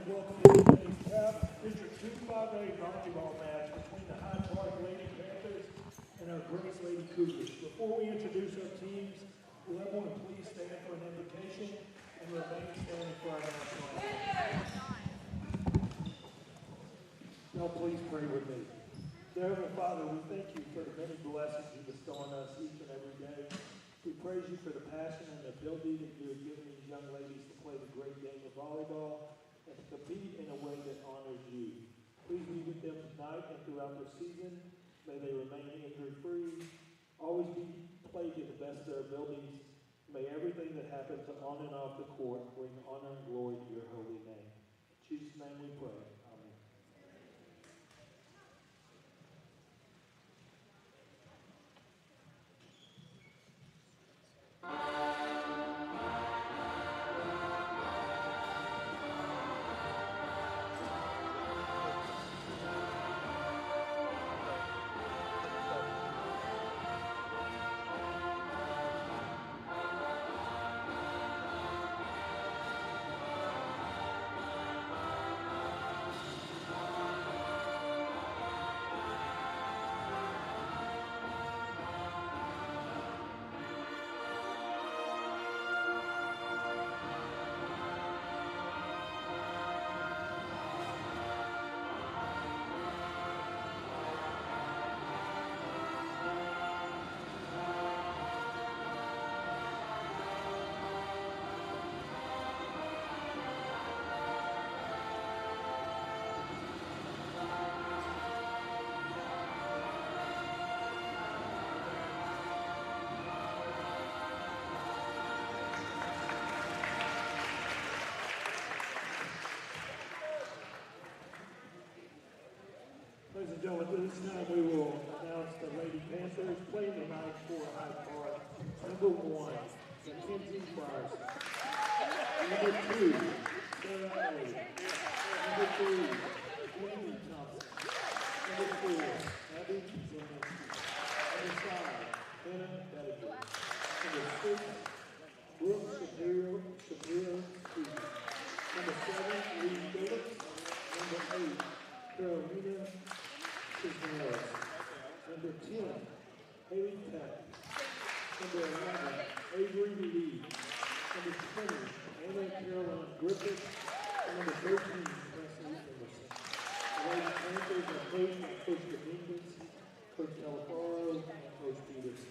and welcome to today's District 2-5A volleyball match between the Hyde Lady Panthers and our Grace Lady Cougars. Before we introduce our teams, will everyone please stand for an invocation and remain standing for our national anthem. Now please pray with me. Dear Heavenly Father, we thank you for the many blessings you bestow on us each and every day. We praise you for the passion and the ability that you have given these young ladies to play the great game of volleyball and to compete in a way that honors you. Please be with them tonight and throughout their season. May they remain injury-free, always be played to the best of their abilities. May everything that happens on and off the court bring honor and glory to your holy name. In Jesus' name we pray. Amen. Ladies and gentlemen, this time we will announce the Lady Panthers playing tonight for Hyde Park. Number 1, Mackenzie Price. Number 2, Sarah A. Number 3, Amy Thompson. Number 4, Abby Zelinski. Number 5, Hannah Pettigrew. Number 6, Brooke Shapiro Stevens. Number 7, Lee Phillips. Number 8, Carolina Cisneros. Number 10, Haley Peck. Number 11, Avery Lee. Number 20, Anna Caroline Griffith. And number 13, Presley Emerson. The Lady Panthers are coached by Coach Dominguez, Coach Alfaro, and Coach Peters.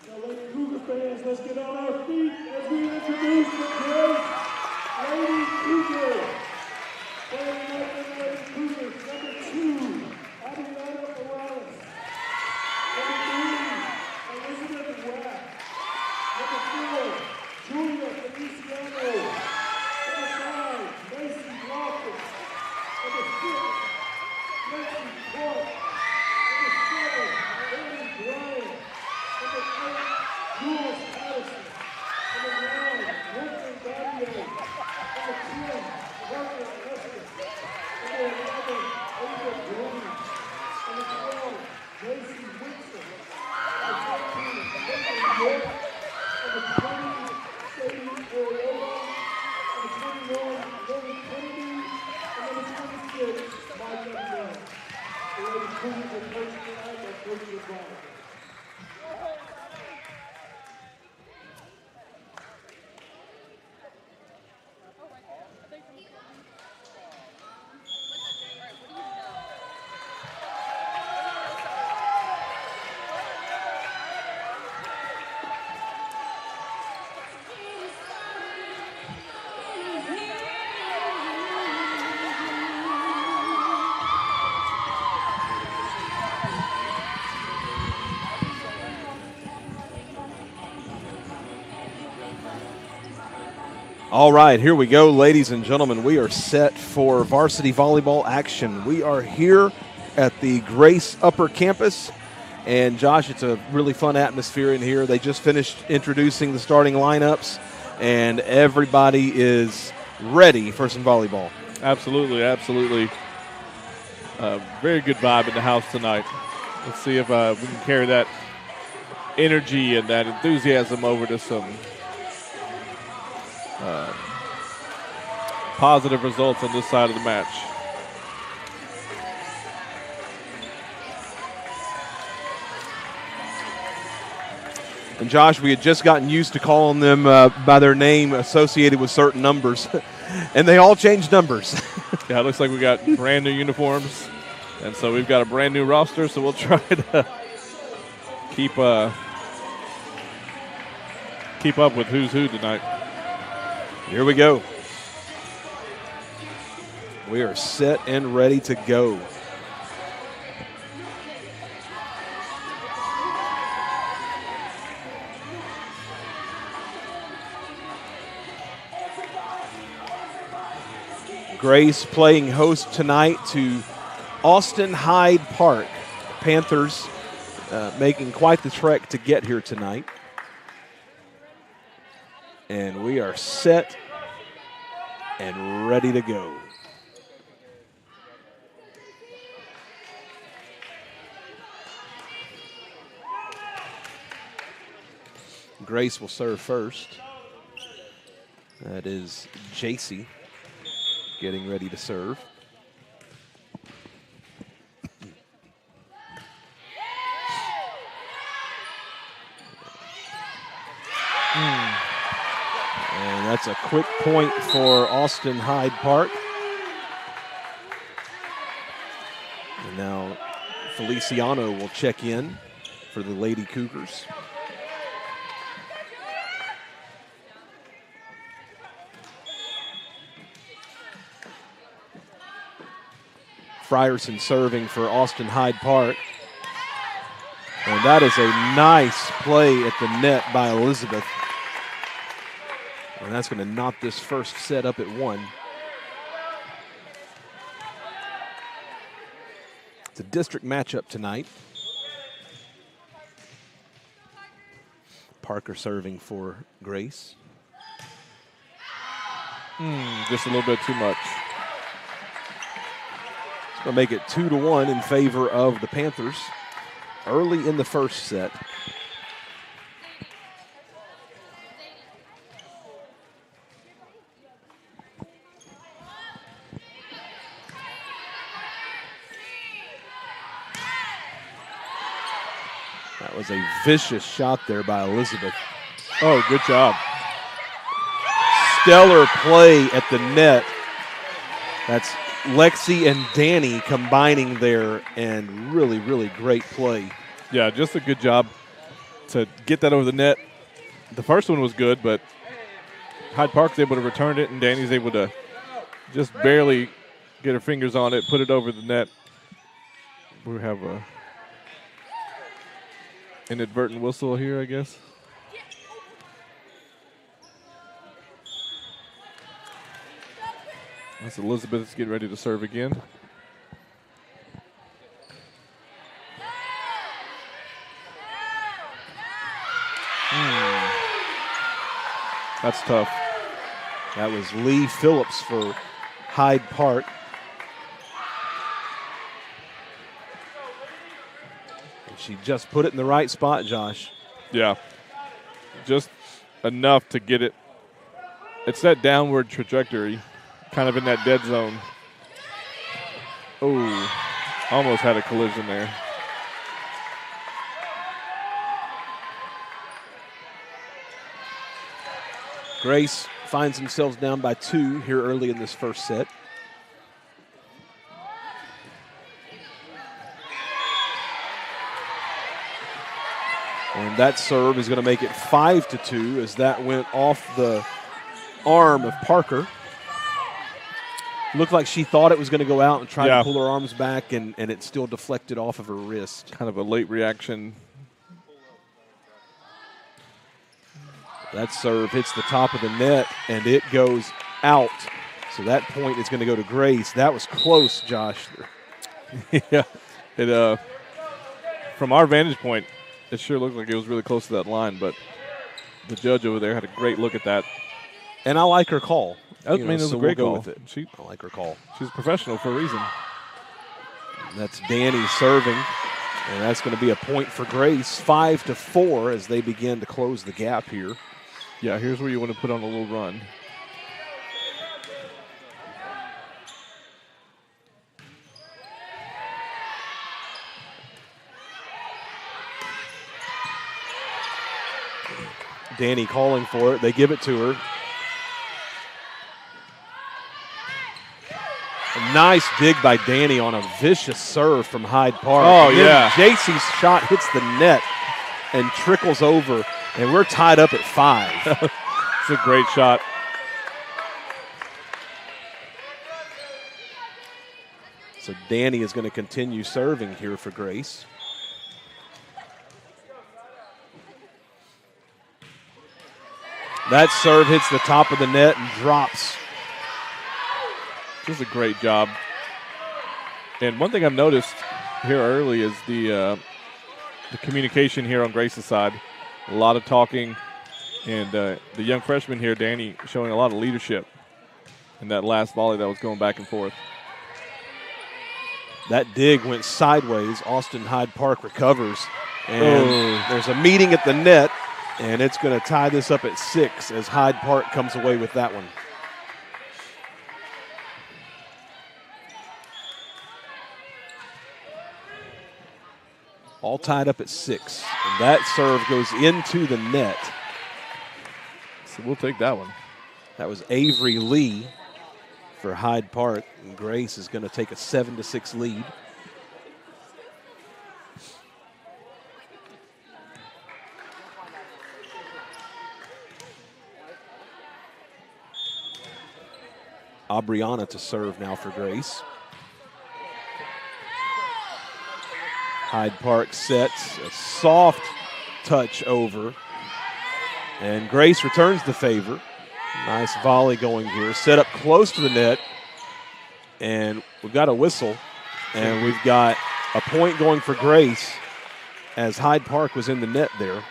Now, Lady Cougar fans, let's get on our feet as we introduce the Grace Lady Cougars. Playing Northern Lady Cougars, number 2, Abigail Morales. Number 3, Elizabeth Watt. Number 4, Julia Feliciano. Number 5, Macy Loftus. Number 6, Lexi Clark. Number 7, Amy Bryant. Number 8, Jules Patterson. Number 9, Winston Gautier. Number 10, Margaret Estes. Number 11, Ava Green. Number 12, Gracie Winston. Number 13, Caitlin York. Number 20, Sadie Oriola. Number 21, Lily Kennedy. And number 26, Micah Jones. The Lady Cougars are coached tonight by Coach LeBron. All right, here we go, ladies and gentlemen. We are set for varsity volleyball action. We are here at the Grace Upper Campus. And, Josh, it's a really fun atmosphere in here. They just finished introducing the starting lineups, and everybody is ready for some volleyball. Absolutely, absolutely. Very good vibe in the house tonight. Let's see if we can carry that energy and that enthusiasm over to some positive results on this side of the match. And Josh, we had just gotten used to calling them by their name associated with certain numbers, and they all changed numbers. Yeah, it looks like we got brand new uniforms, and so we've got a brand new roster, so we'll try to keep up with who's who tonight. Here we go. We are set and ready to go. Grace playing host tonight to Austin Hyde Park. Panthers making quite the trek to get here tonight. And we are set and ready to go. Grace will serve first. That is JC getting ready to serve. And that's a quick point for Austin Hyde Park. And now Feliciano will check in for the Lady Cougars. Frierson serving for Austin Hyde Park. And that is a nice play at the net by Elizabeth. And that's going to knock this first set up at 1. It's a district matchup tonight. Parker serving for Grace. Just a little bit too much. It's going to make it 2-1 in favor of the Panthers early in the first set. That was a vicious shot there by Elizabeth. Oh, good job. Stellar play at the net. That's Lexi and Danny combining there, and really, really great play. Yeah, just a good job to get that over the net. The first one was good, but Hyde Park's able to return it, and Danny's able to just barely get her fingers on it, put it over the net. We have a inadvertent whistle here, I guess. As Elizabeth is getting ready to serve again. That's tough. That was Lee Phillips for Hyde Park. And she just put it in the right spot, Josh. Yeah. Just enough to get it. It's that downward trajectory, kind of in that dead zone. Oh, almost had a collision there. Grace finds themselves down by 2 here early in this first set. And that serve is going to make it 5-2 as that went off the arm of Parker. Looked like she thought it was going to go out and try to pull her arms back, and it still deflected off of her wrist. Kind of a late reaction. That serve hits the top of the net, and it goes out. So that point is going to go to Grace. That was close, Josh. Yeah. It from our vantage point, it sure looked like it was really close to that line, but the judge over there had a great look at that. And I like her call. I mean, it was a great call. With it. I like her call. She's a professional for a reason. That's Danny serving, and that's going to be a point for Grace. 5-4 as they begin to close the gap here. Yeah, here's where you want to put on a little run. Danny calling for it. They give it to her. A nice dig by Danny on a vicious serve from Hyde Park. Oh, and then yeah. JC's shot hits the net and trickles over, and we're tied up at 5. It's a great shot. So Danny is going to continue serving here for Grace. That serve hits the top of the net and drops. This is a great job. And one thing I've noticed here early is the communication here on Grace's side. A lot of talking, and the young freshman here, Danny, showing a lot of leadership in that last volley that was going back and forth. That dig went sideways. Austin Hyde Park recovers, and there's a meeting at the net, and it's going to tie this up at 6 as Hyde Park comes away with that one. All tied up at 6. And that serve goes into the net. So we'll take that one. That was Avery Lee for Hyde Park. And Grace is going to take a 7-6 lead. Aubriana to serve now for Grace. Hyde Park sets a soft touch over, and Grace returns the favor. Nice volley going here, set up close to the net, and we've got a whistle, and we've got a point going for Grace as Hyde Park was in the net there.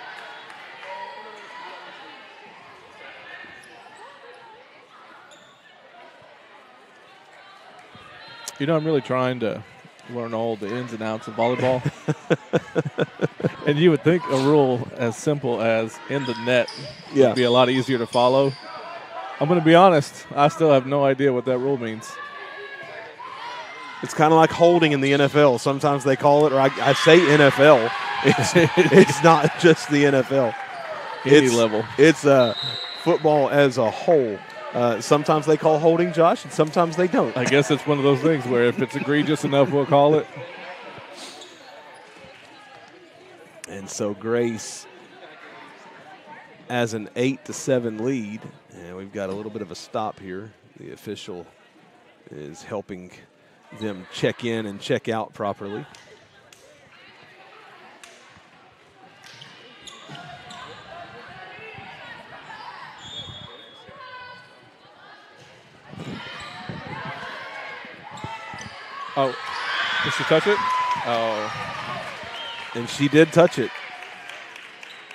You know, I'm really trying to learn all the ins and outs of volleyball. And you would think a rule as simple as in the net would be a lot easier to follow. I'm going to be honest, I still have no idea what that rule means. It's kind of like holding in the NFL. Sometimes they call it, or I say NFL. It's not just the NFL. Any level. It's football as a whole. Sometimes they call holding, Josh, and sometimes they don't. I guess it's one of those things where if it's egregious enough, we'll call it. And so Grace has an 8-7 lead, and we've got a little bit of a stop here. The official is helping them check in and check out properly. Oh, did she touch it? Oh. And she did touch it.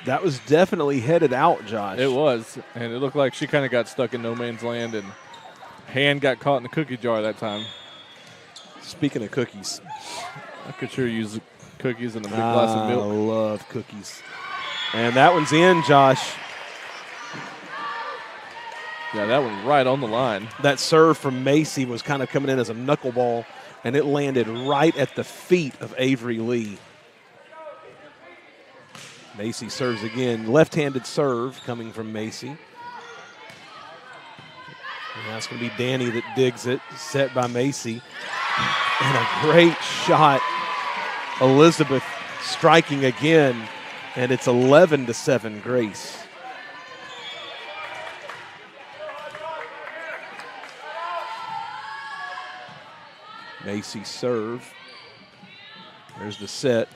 That was definitely headed out, Josh. It was, and it looked like she kind of got stuck in no man's land, and hand got caught in the cookie jar that time. Speaking of cookies. I could sure use cookies and a big glass of milk. I love cookies. And that one's in, Josh. Yeah, that one right on the line. That serve from Macy was kind of coming in as a knuckleball, and it landed right at the feet of Avery Lee. Macy serves again. Left-handed serve coming from Macy. And that's going to be Danny that digs it. Set by Macy. And a great shot. Elizabeth striking again. And it's 11-7 Grace. Macy serve. There's the set.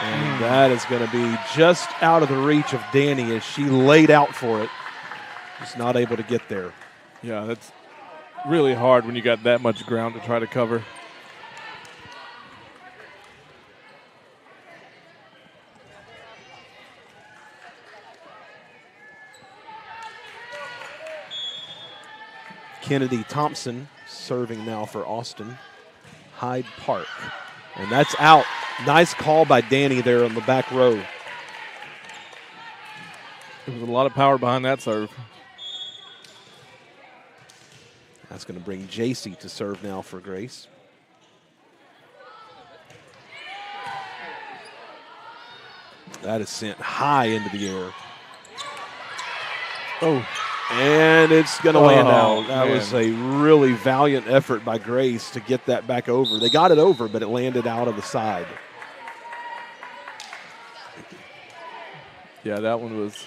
And that is going to be just out of the reach of Danny as she laid out for it. Just not able to get there. Yeah, that's really hard when you got that much ground to try to cover. Kennedy Thompson serving now for Austin Hyde Park. And that's out. Nice call by Danny there on the back row. There was a lot of power behind that serve. That's going to bring JC to serve now for Grace. That is sent high into the air. Oh. And it's going to land out. That man. was a really valiant effort by Grace to get that back over. They got it over, but it landed out of the side. Yeah, that one was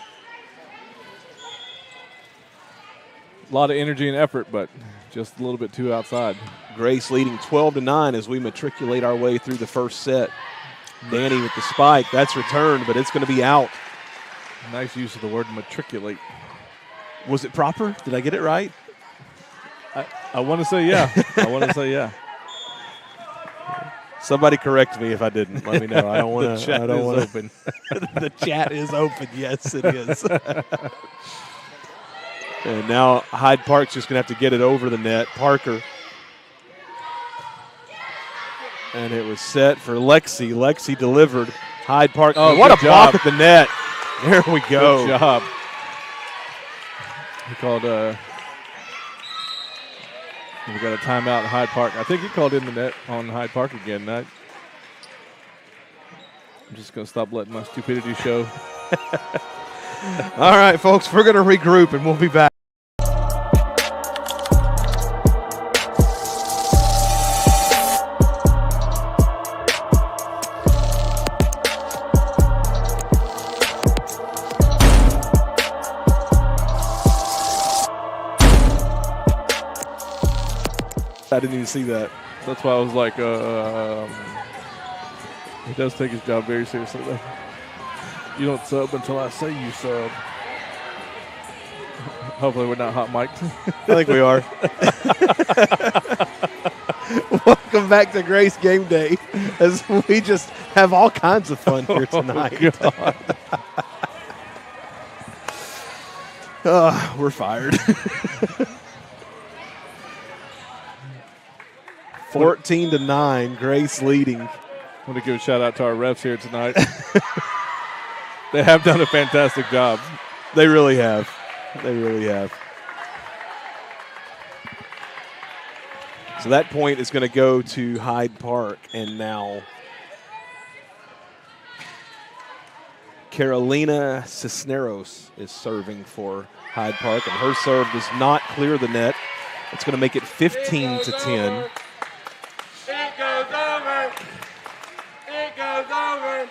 a lot of energy and effort, but just a little bit too outside. Grace leading 12-9 as we matriculate our way through the first set. Danny with the spike. That's returned, but it's going to be out. Nice use of the word matriculate. Was it proper? Did I get it right? I want to say yeah. I want to say yeah. Somebody correct me if I didn't. Let me know. I don't want to. I don't want to open. The chat is open. Yes, it is. And now Hyde Park's just going to have to get it over the net. Parker. And it was set for Lexi. Lexi delivered. Hyde Park. Oh, what a good job. block at the net. There we go. Good job. He called we got a timeout in Hyde Park. I think he called in the net on Hyde Park again. I'm just going to stop letting my stupidity show. All right, folks, we're going to regroup and we'll be back. I didn't even see that. That's why I was like, he does take his job very seriously, though. You don't sub until I say you sub. Hopefully we're not hot mic'd. I think we are. Welcome back to Grace Game Day as we just have all kinds of fun here tonight. We're fired. 14-9, Grace leading. I want to give a shout out to our refs here tonight. They have done a fantastic job. They really have. They really have. So that point is going to go to Hyde Park, and now Carolina Cisneros is serving for Hyde Park, and her serve does not clear the net. It's going to make it 15-10. It goes over. It goes over.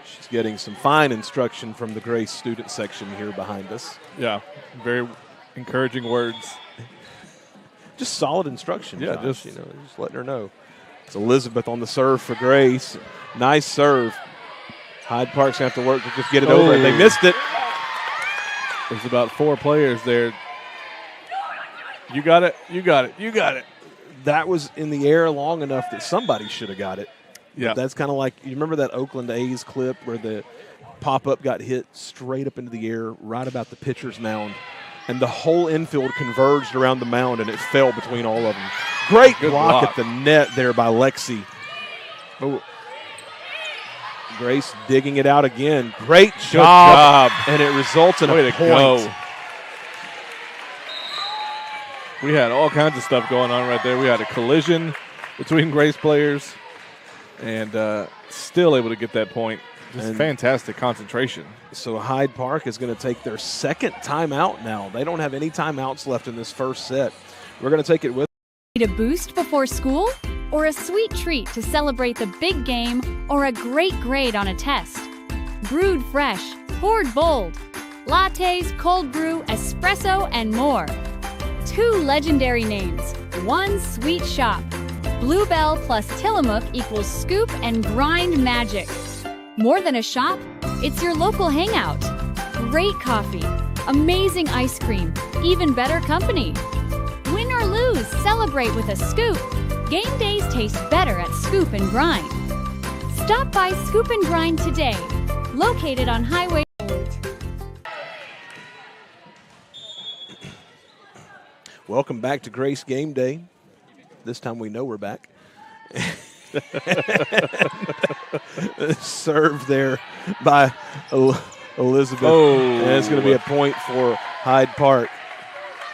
She's getting some fine instruction from the Grace student section here behind us. Yeah, very encouraging words. Just solid instruction. Yeah, Josh, just letting her know. It's Elizabeth on the serve for Grace. Nice serve. Hyde Park's going to have to work to just get it over. They missed it. There's about 4 players there. You got it. You got it. You got it. That was in the air long enough that somebody should have got it. Yeah. That's kind of like, you remember that Oakland A's clip where the pop-up got hit straight up into the air right about the pitcher's mound, and the whole infield converged around the mound, and it fell between all of them. Great block at the net there by Lexi. Oh. Grace digging it out again. Great job. And it results in a point. Go. We had all kinds of stuff going on right there. We had a collision between Grace players and still able to get that point. Just fantastic concentration. So Hyde Park is going to take their second timeout now. They don't have any timeouts left in this first set. We're going to take it with. Need a boost before school? Or a sweet treat to celebrate the big game or a great grade on a test? Brewed fresh, poured bold. Lattes, cold brew, espresso, and more. 2 legendary names, 1 sweet shop. Bluebell plus Tillamook equals scoop and grind magic. More than a shop, it's your local hangout. Great coffee, amazing ice cream, even better company. Win or lose, celebrate with a scoop. Game days taste better at Scoop and Grind. Stop by Scoop and Grind today, located on Highway. Welcome back to Grace Game Day. This time we know we're back. Served there by Elizabeth. And it's going to be a point for Hyde Park.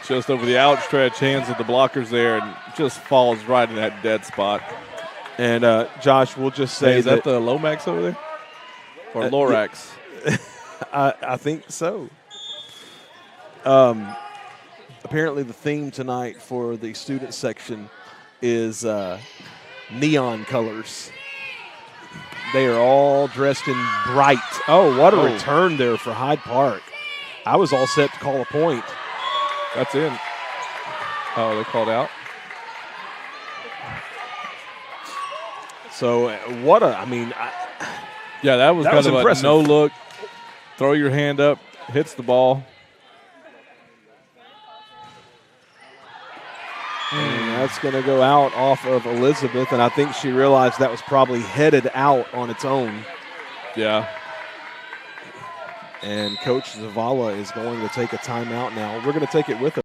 Just over the outstretched hands of the blockers there and just falls right in that dead spot. And Josh, we'll just say is that the Lomax over there? Or Lorax? I think so. Apparently the theme tonight for the student section is neon colors. They are all dressed in bright. Oh, what a return there for Hyde Park. I was all set to call a point. That's in. Oh, they called out. So what a, yeah, that was kind of impressive. A no look, throw your hand up, hits the ball. And that's going to go out off of Elizabeth, and I think she realized that was probably headed out on its own. Yeah. And Coach Zavala is going to take a timeout now. We're going to take it with her.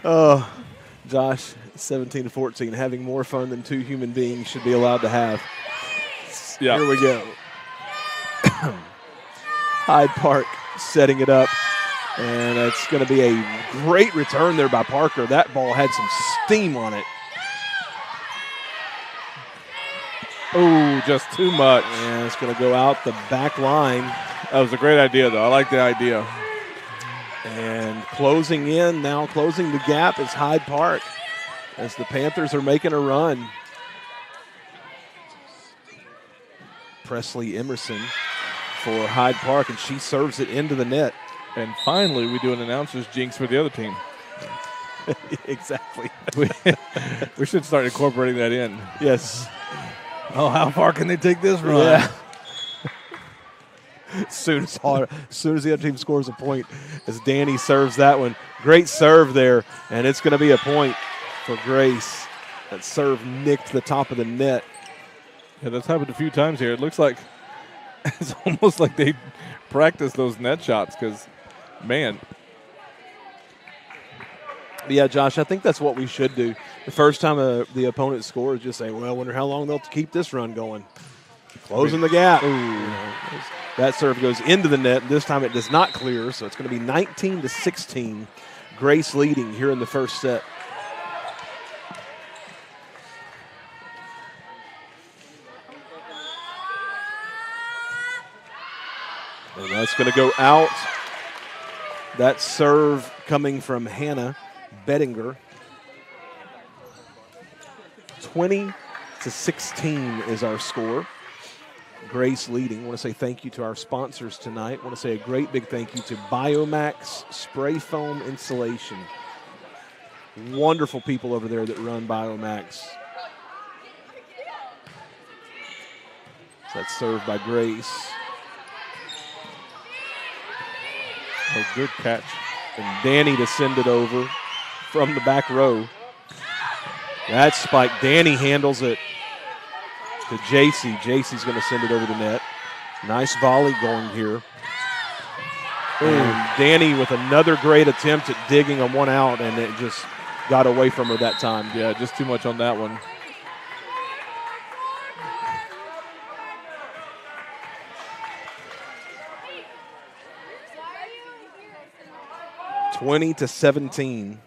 Oh, Josh, 17-14, having more fun than two human beings should be allowed to have. Yeah. Here we go. Hyde Park setting it up, and it's going to be a great return there by Parker. That ball had some steam on it. Oh, just too much. And it's going to go out the back line. That was a great idea, though. I like the idea. And closing in, now closing the gap is Hyde Park as the Panthers are making a run. Presley Emerson for Hyde Park, and she serves it into the net. And finally, we do an announcer's jinx for the other team. Exactly. We should start incorporating that in. Yes. Oh, how far can they take this run? Yeah. As soon as the other team scores a point, as Danny serves that one. Great serve there, and it's going to be a point for Grace. That serve nicked the top of the net. Yeah, that's happened a few times here. It looks like it's almost like they practice those net shots because, man. Yeah, Josh, I think that's what we should do. The first time the opponent scores, just say, well, I wonder how long they'll keep this run going. Closing the gap. Ooh. That serve goes into the net. This time it does not clear, so it's going to be 19-16. Grace leading here in the first set. And that's going to go out. That serve coming from Hannah Bettinger. 20-16 is our score. Grace leading. I want to say thank you to our sponsors tonight. I want to say a great big thank you to Biomax Spray Foam Insulation. Wonderful people over there that run Biomax. So that's served by Grace. A good catch. And Danny to send it over from the back row. That spike. Danny handles it to JC. JC's going to send it over the net. Nice volley going here. And Danny with another great attempt at digging on one out, and it just got away from her that time. Yeah, just too much on that one. (20-17).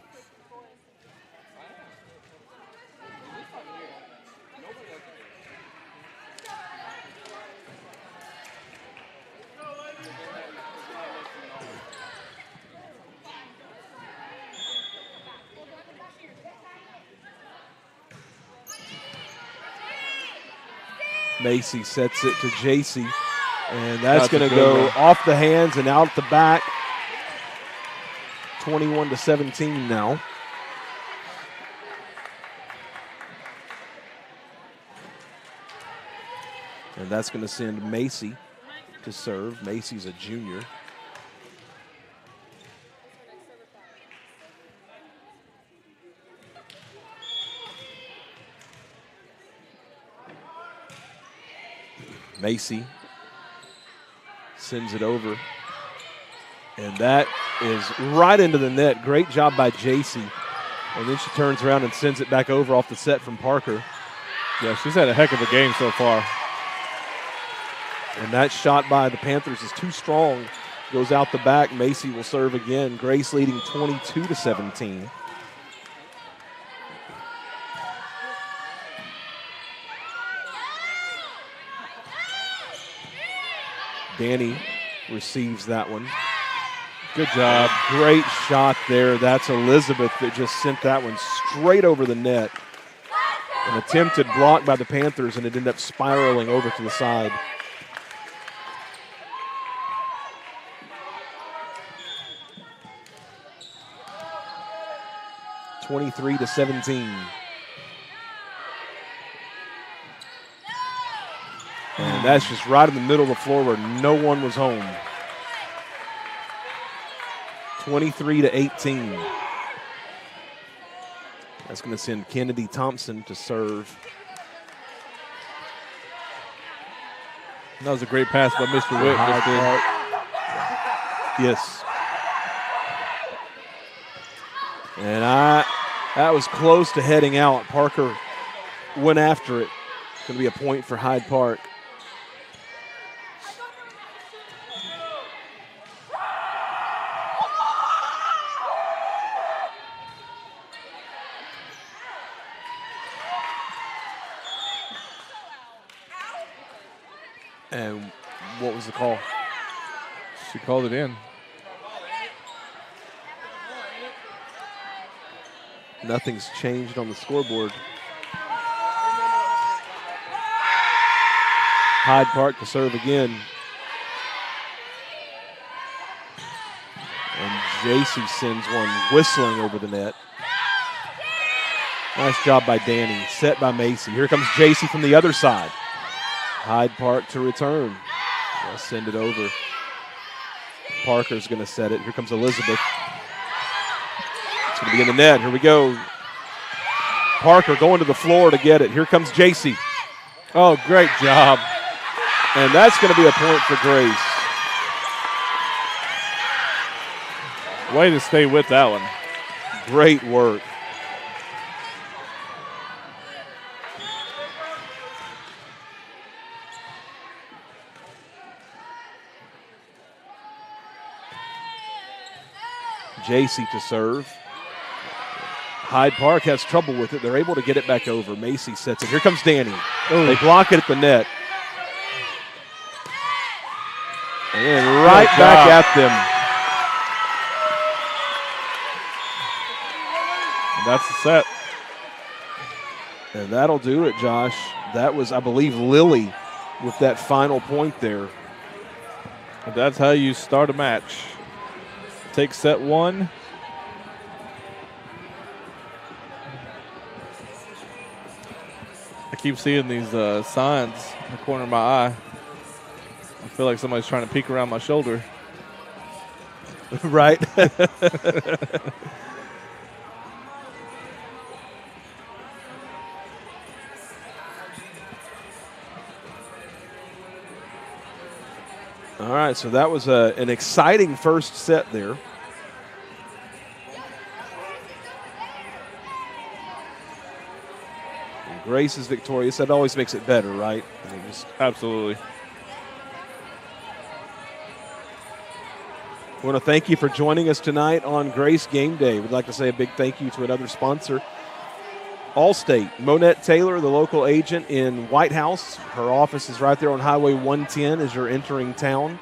Macy sets it to JC, and that's going a to good go one. off the hands and out the back. 21-17 now. And that's going to send Macy to serve. Macy's a junior. Macy sends it over. And that is right into the net. Great job by JC. And then she turns around and sends it back over off the set from Parker. Yeah, she's had a heck of a game so far. And that shot by the Panthers is too strong. Goes out the back. Macy will serve again. Grace leading 22-17. Danny receives that one. Good job. Great shot there. That's Elizabeth that just sent that one straight over the net. An attempted block by the Panthers, and it ended up spiraling over to the side. (23-17). And that's just right in the middle of the floor where no one was home. 23-18. That's going to send Kennedy Thompson to serve. That was a great pass by Mr. Witt. Yes. And that was close to heading out. Parker went after it. It's going to be a point for Hyde Park. And what was the call? She called it in. Nothing's changed on the scoreboard. Hyde Park to serve again. And JC sends one whistling over the net. Nice job by Danny. Set by Macy. Here comes JC from the other side. Hyde Park to return. They'll send it over. Parker's going to set it. Here comes Elizabeth. It's going to be in the net. Here we go. Parker going to the floor to get it. Here comes JC. Oh, great job. And that's going to be a point for Grace. Way to stay with that one. Great work. JC to serve. Hyde Park has trouble with it. They're able to get it back over. Macy sets it. Here comes Danny. They block it at the net. And then right back at them. And that's the set. And that'll do it, Josh. That was, I believe, Lily with that final point there. And that's how you start a match. Take set one. I keep seeing these signs in the corner of my eye. I feel like somebody's trying to peek around my shoulder. Right? All right, so that was an exciting first set there. And Grace is victorious. That always makes it better, right? I mean, Absolutely. I want to thank you for joining us tonight on Grace Game Day. We'd like to say a big thank you to another sponsor, Allstate. Monette Taylor, the local agent in White House. Her office is right there on Highway 110 as you're entering town.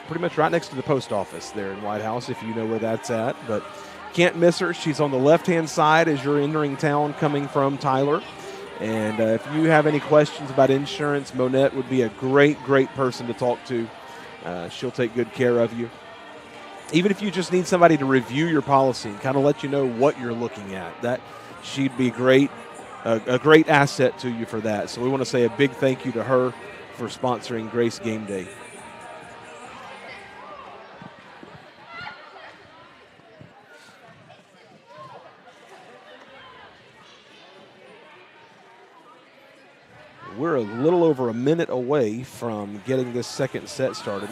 Pretty much right next to the post office there in White House, if you know where that's at. But can't miss her. She's on the left-hand side as you're entering town coming from Tyler. And if you have any questions about insurance, Monette would be a great person to talk to. She'll take good care of you. Even if you just need somebody to review your policy and kind of let you know what you're looking at, that she'd be a great asset to you for that. So we want to say a big thank you to her for sponsoring Grace Game Day. We're a little over a minute away from getting this second set started.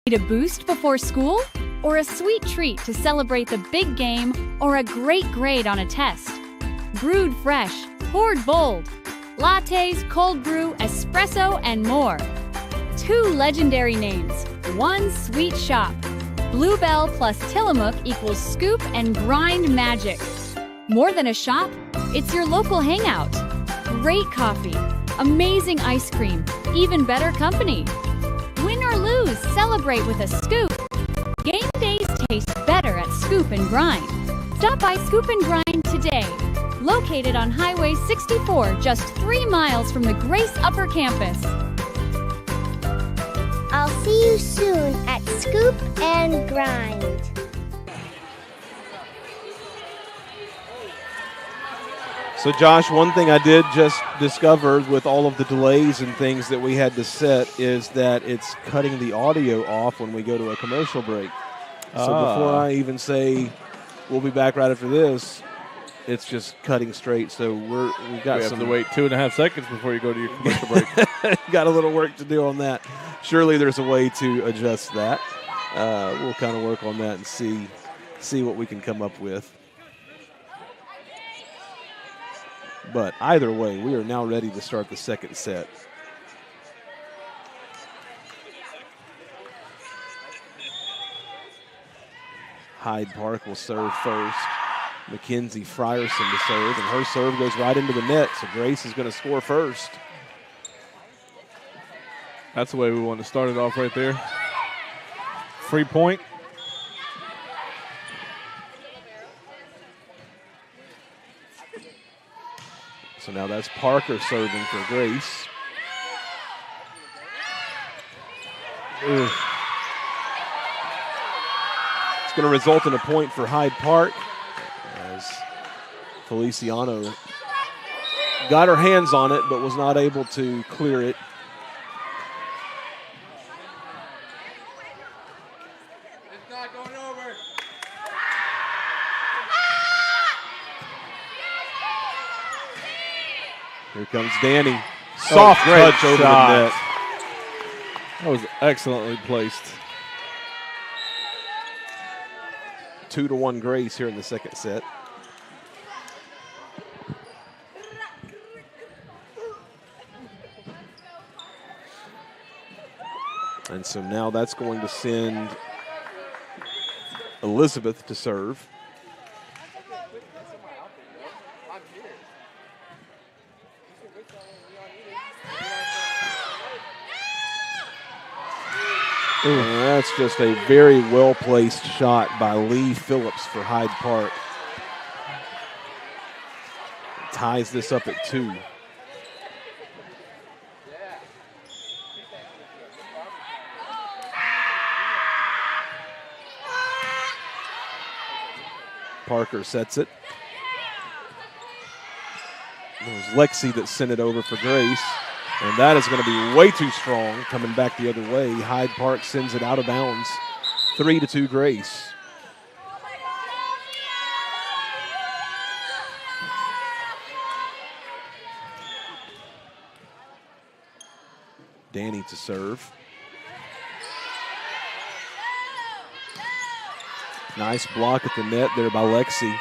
Need a boost before school? Or a sweet treat to celebrate the big game? Or a great grade on a test? Brewed fresh, poured bold. Lattes, cold brew, espresso, and more. 2 legendary names, 1 sweet shop. Bluebell plus Tillamook equals scoop and grind magic. More than a shop, it's your local hangout. Great coffee, amazing ice cream, even better company. Win or lose, celebrate with a scoop. Game days taste better at Scoop and Grind. Stop by Scoop and Grind today. Located on Highway 64, just 3 miles from the Grace Upper Campus. I'll see you soon at Scoop and Grind. So, Josh, one thing I did just discover with all of the delays and things that we had to set is that it's cutting the audio off when we go to a commercial break. So before I even say we'll be back right after this, it's just cutting straight. So we have to wait 2.5 seconds before you go to your commercial break. Got a little work to do on that. Surely there's a way to adjust that. We'll kind of work on that and see what we can come up with. But either way, we are now ready to start the second set. Hyde Park will serve first. Mackenzie Frierson to serve, and her serve goes right into the net, so Grace is going to score first. That's the way we want to start it off right there. Free point. So now that's Parker serving for Grace. Ooh. It's going to result in a point for Hyde Park as Feliciano got her hands on it but was not able to clear it. It's not going over. Here comes Danny. Soft touch over the net. That was excellently placed. 2-1 Grace here in the second set. And so now that's going to send Elizabeth to serve. Ooh, that's just a very well-placed shot by Lee Phillips for Hyde Park. Ties this up at 2. Parker sets it. It was Lexi that sent it over for Grace. And that is going to be way too strong coming back the other way. Hyde Park sends it out of bounds. 3-2 Grace. Danny to serve. Nice block at the net there by Lexi.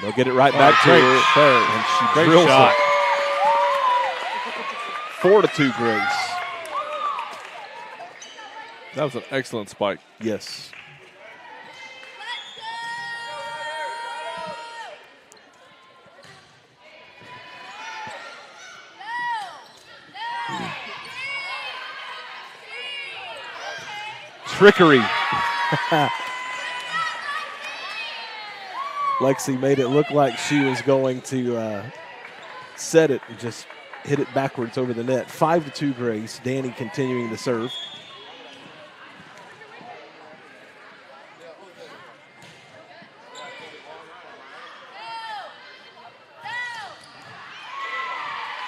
They'll get it right back to her. And she drills it. 4-2 Grace. That was an excellent spike. Yes. Trickery. Lexi made it look like she was going to set it and just hit it backwards over the net. 5-2 Grace. Danny continuing to serve.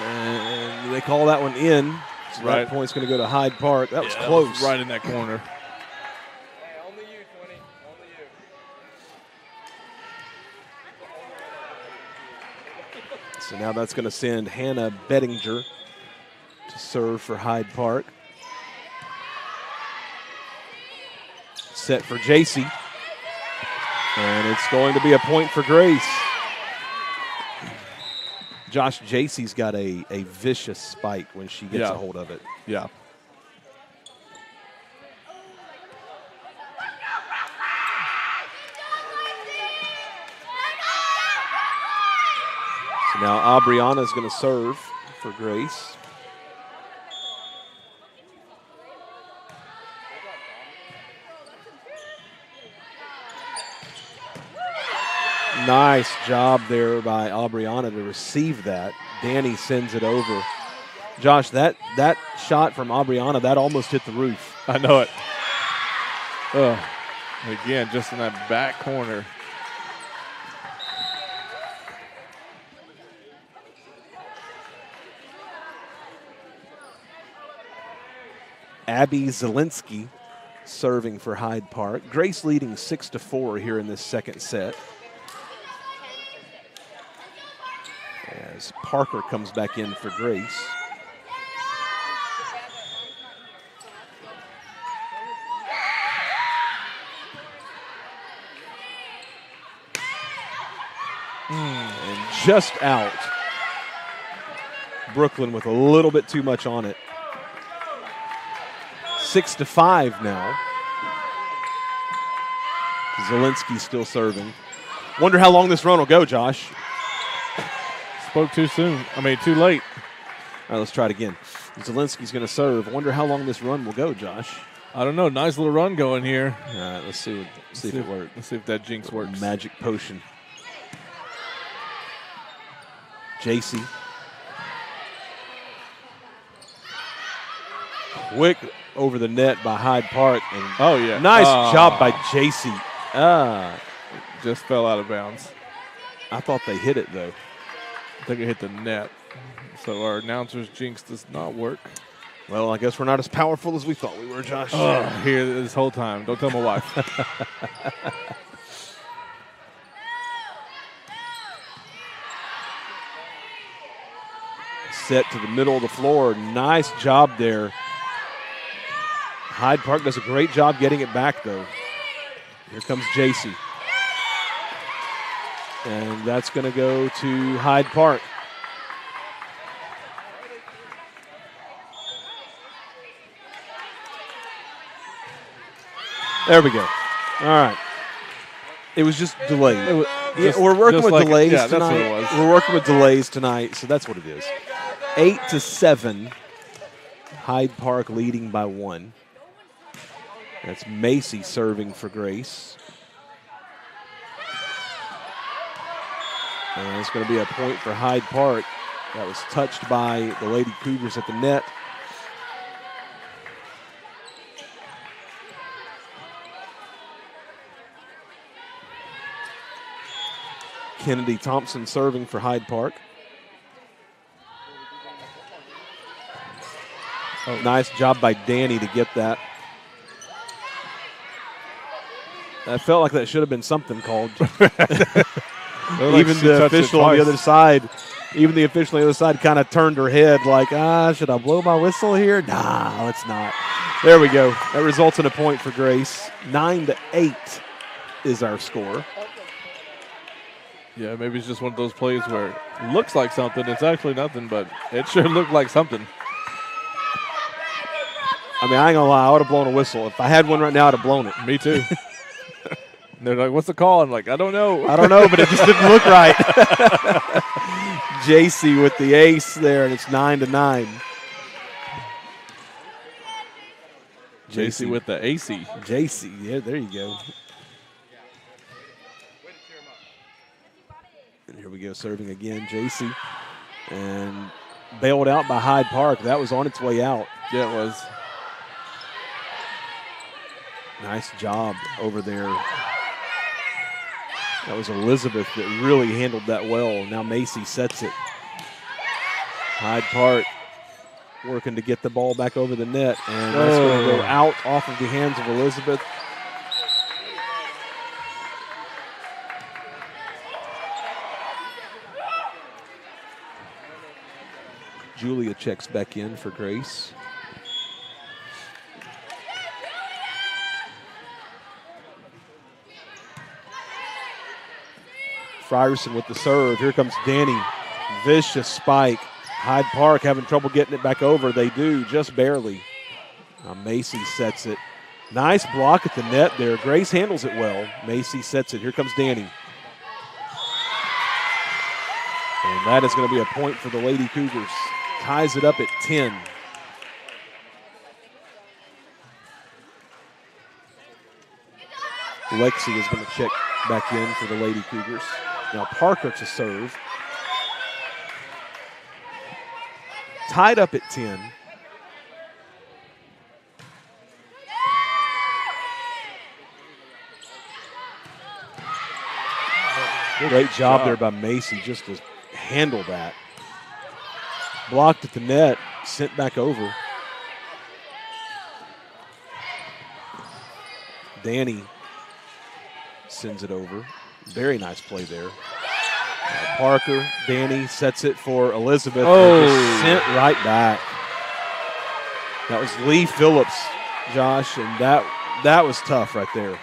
And they call that one in. So Right. that point's going to go to Hyde Park. That was close. That was right in that corner. Only you, 20. Only you. So now that's going to send Hannah Bettinger to serve for Hyde Park. Set for JC. And it's going to be a point for Grace. Josh, JC's got a vicious spike when she gets a hold of it. Yeah. So now Aubriana is going to serve for Grace. Nice job there by Aubriana to receive that. Danny sends it over. Josh, that shot from Aubriana, that almost hit the roof. I know it. Again, just in that back corner. Abby Zielinski serving for Hyde Park. Grace leading 6-4 here in this second set. As Parker comes back in for Grace. And just out. Brooklyn with a little bit too much on it. 6-5 now. Zielinski still serving. Wonder how long this run will go, Josh. Spoke too soon. Too late. All right, let's try it again. Zielinski's going to serve. I wonder how long this run will go, Josh. I don't know. Nice little run going here. All right, let's see if it works. Let's see if that jinx works. Magic potion. JC. Quick over the net by Hyde Park. And nice job by JC. Just fell out of bounds. I thought they hit it, though. I think it hit the net. So our announcer's jinx does not work. Well, I guess we're not as powerful as we thought we were, Josh. Here this whole time. Don't tell my wife. Set to the middle of the floor. Nice job there. Hyde Park does a great job getting it back, though. Here comes JC. And that's going to go to Hyde Park. There we go. All right. It was just delayed. We're working with delays tonight. That's what it was. We're working with delays tonight, so that's what it is. 8-7. Hyde Park leading by 1. That's Macy serving for Grace. And it's going to be a point for Hyde Park. That was touched by the Lady Cougars at the net. Kennedy Thompson serving for Hyde Park. Nice job by Danny to get that. I felt like that should have been something called. Even the official on the other side, kind of turned her head like, should I blow my whistle here? Nah, let's not. There we go. That results in a point for Grace. 9-8 is our score. Yeah, maybe it's just one of those plays where it looks like something. It's actually nothing, but it sure looked like something. I ain't going to lie. I would have blown a whistle. If I had one right now, I'd have blown it. Me too. They're like, what's the call? I'm like, I don't know. I don't know, but it just didn't look right. JC with the ace there, and it's 9-9. JC with the AC. JC, yeah, there you go. And here we go, serving again, JC. and bailed out by Hyde Park. That was on its way out. Yeah, it was. Nice job over there. That was Elizabeth that really handled that well. Now Macy sets it. Hyde Park working to get the ball back over the net, and that's going to go out off of the hands of Elizabeth. Julia checks back in for Grace. Frierson with the serve. Here comes Danny. Vicious spike. Hyde Park having trouble getting it back over. They do, just barely. Now Macy sets it. Nice block at the net there. Grace handles it well. Macy sets it. Here comes Danny. And that is going to be a point for the Lady Cougars. Ties it up at 10. Lexi is going to check back in for the Lady Cougars. Now Parker to serve. Tied up at 10. Great job there by Macy just to handle that. Blocked at the net, sent back over. Danny sends it over. Very nice play there. Parker, Danny sets it for Elizabeth. And just sent right back. That was Lee Phillips, Josh, and that was tough right there.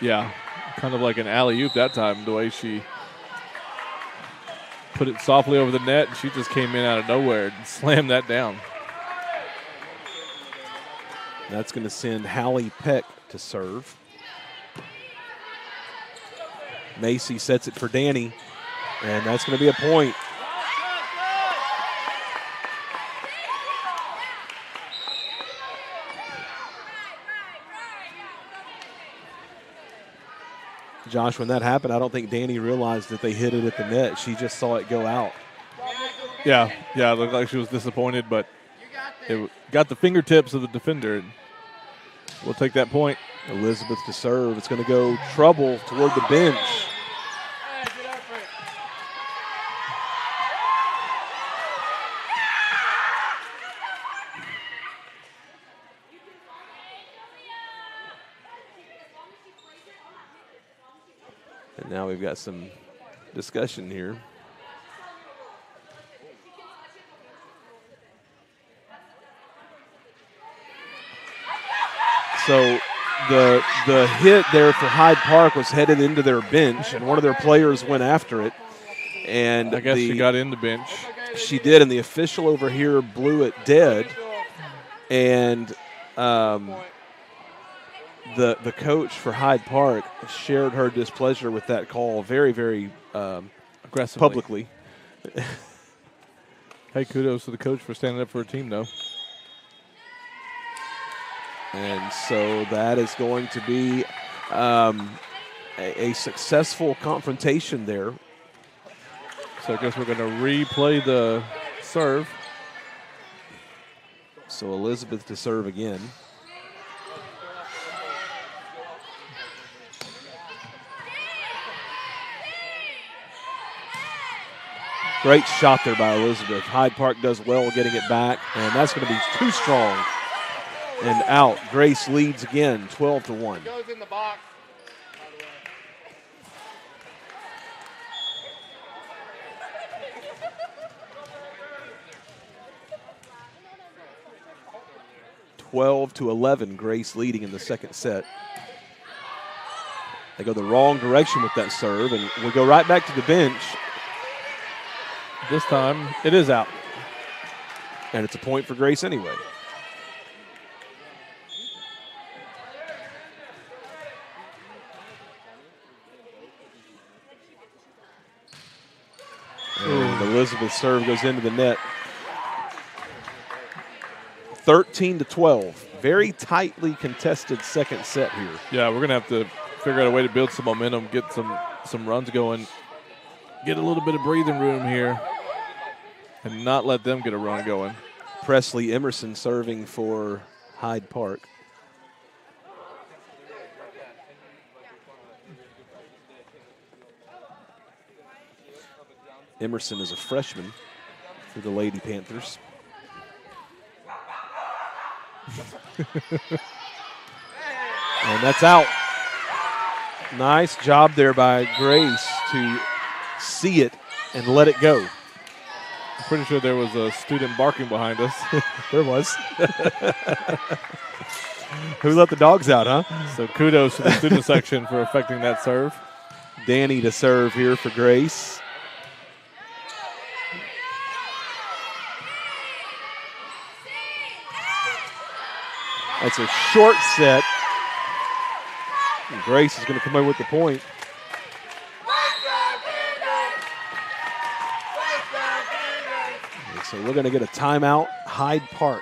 Yeah, kind of like an alley-oop that time, the way she put it softly over the net, and she just came in out of nowhere and slammed that down. That's going to send Hallie Peck to serve. Macy sets it for Danny, and that's going to be a point. Josh, when that happened, I don't think Danny realized that they hit it at the net. She just saw it go out. Yeah, it looked like she was disappointed, but it got the fingertips of the defender. And we'll take that point. Elizabeth to serve. It's going to go trouble toward the bench. And now we've got some discussion here. So the hit there for Hyde Park was headed into their bench, and one of their players went after it. And I guess she got in the bench. She did, and the official over here blew it dead. And the coach for Hyde Park shared her displeasure with that call very, very aggressively, publicly. Hey, kudos to the coach for standing up for her team, though. And so that is going to be a successful confrontation there. So I guess we're going to replay the serve. So Elizabeth to serve again. Great shot there by Elizabeth. Hyde Park does well getting it back, and that's going to be too strong. And out. Grace leads again, 12-1. Goes in the box. 12-11, Grace leading in the second set. They go the wrong direction with that serve, and we go right back to the bench. This time, it is out. And it's a point for Grace anyway. And Elizabeth's serve goes into the net. 13-12. Very tightly contested second set here. Yeah, we're going to have to figure out a way to build some momentum, get some runs going, get a little bit of breathing room here. and not let them get a run going. Presley Emerson serving for Hyde Park. Emerson is a freshman for the Lady Panthers. And that's out. Nice job there by Grace to see it and let it go. I'm pretty sure there was a student barking behind us. There was. Who let the dogs out, huh? So kudos to the student section for affecting that serve. Danny to serve here for Grace. That's a short set. And Grace is going to come in with the point. And so we're going to get a timeout, Hyde Park.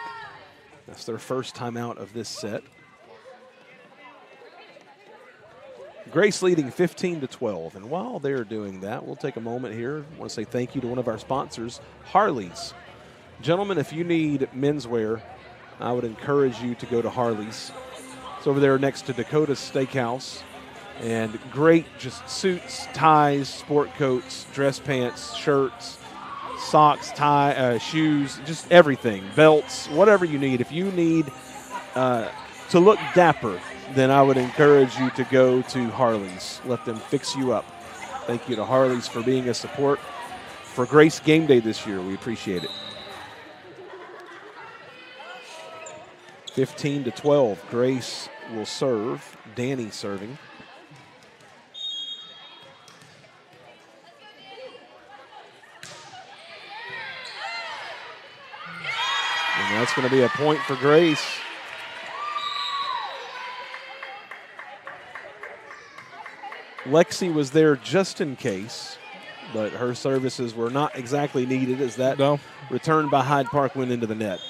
That's their first timeout of this set. Grace leading 15-12. And while they're doing that, we'll take a moment here. I want to say thank you to one of our sponsors, Harley's. Gentlemen, if you need menswear, I would encourage you to go to Harley's. It's over there next to Dakota's Steakhouse. And great just suits, ties, sport coats, dress pants, shirts, socks, shoes, just everything, belts, whatever you need. If you need to look dapper, then I would encourage you to go to Harley's. Let them fix you up. Thank you to Harley's for being a support for Grace Game Day this year. We appreciate it. 15-12. Grace will serve. Danny serving. And that's going to be a point for Grace. Lexi was there just in case, but her services were not exactly needed as that return by Hyde Park went into the net.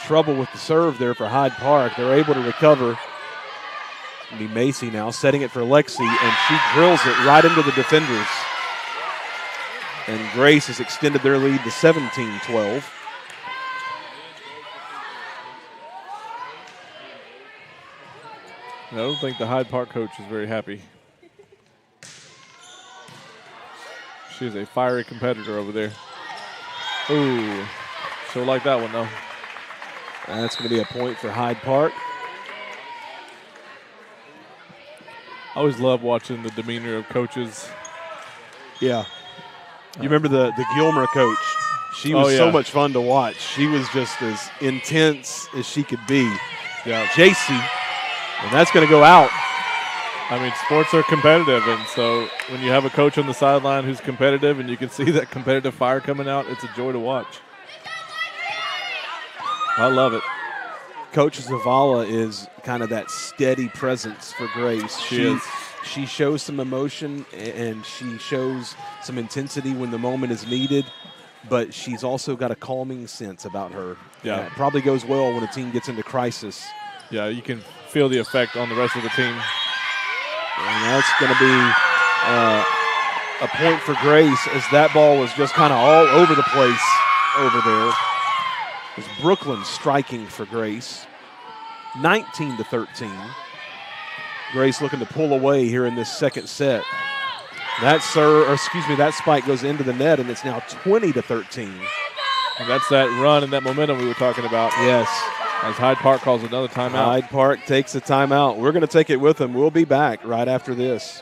Trouble with the serve there for Hyde Park. They're able to recover. It's going to be Macy now setting it for Lexi, and she drills it right into the defenders. And Grace has extended their lead to 17-12. I don't think the Hyde Park coach is very happy. She's a fiery competitor over there. Ooh, she'll like that one, though. That's going to be a point for Hyde Park. I always love watching the demeanor of coaches. Yeah. You remember the Gilmer coach? She was so much fun to watch. She was just as intense as she could be. Yeah. JC, and that's going to go out. I mean, sports are competitive, and so when you have a coach on the sideline who's competitive and you can see that competitive fire coming out, it's a joy to watch. I love it. Coach Zavala is kind of that steady presence for Grace. She shows some emotion and she shows some intensity when the moment is needed, but she's also got a calming sense about her. Yeah. It probably goes well when a team gets into crisis. Yeah, you can feel the effect on the rest of the team. And that's going to be a point for Grace as that ball was just kind of all over the place over there. It's Brooklyn striking for Grace, 19-13. Grace looking to pull away here in this second set. That spike goes into the net, and it's now 20-13. And that's that run and that momentum we were talking about. Yes. As Hyde Park calls another timeout. Hyde Park takes a timeout. We're going to take it with them. We'll be back right after this.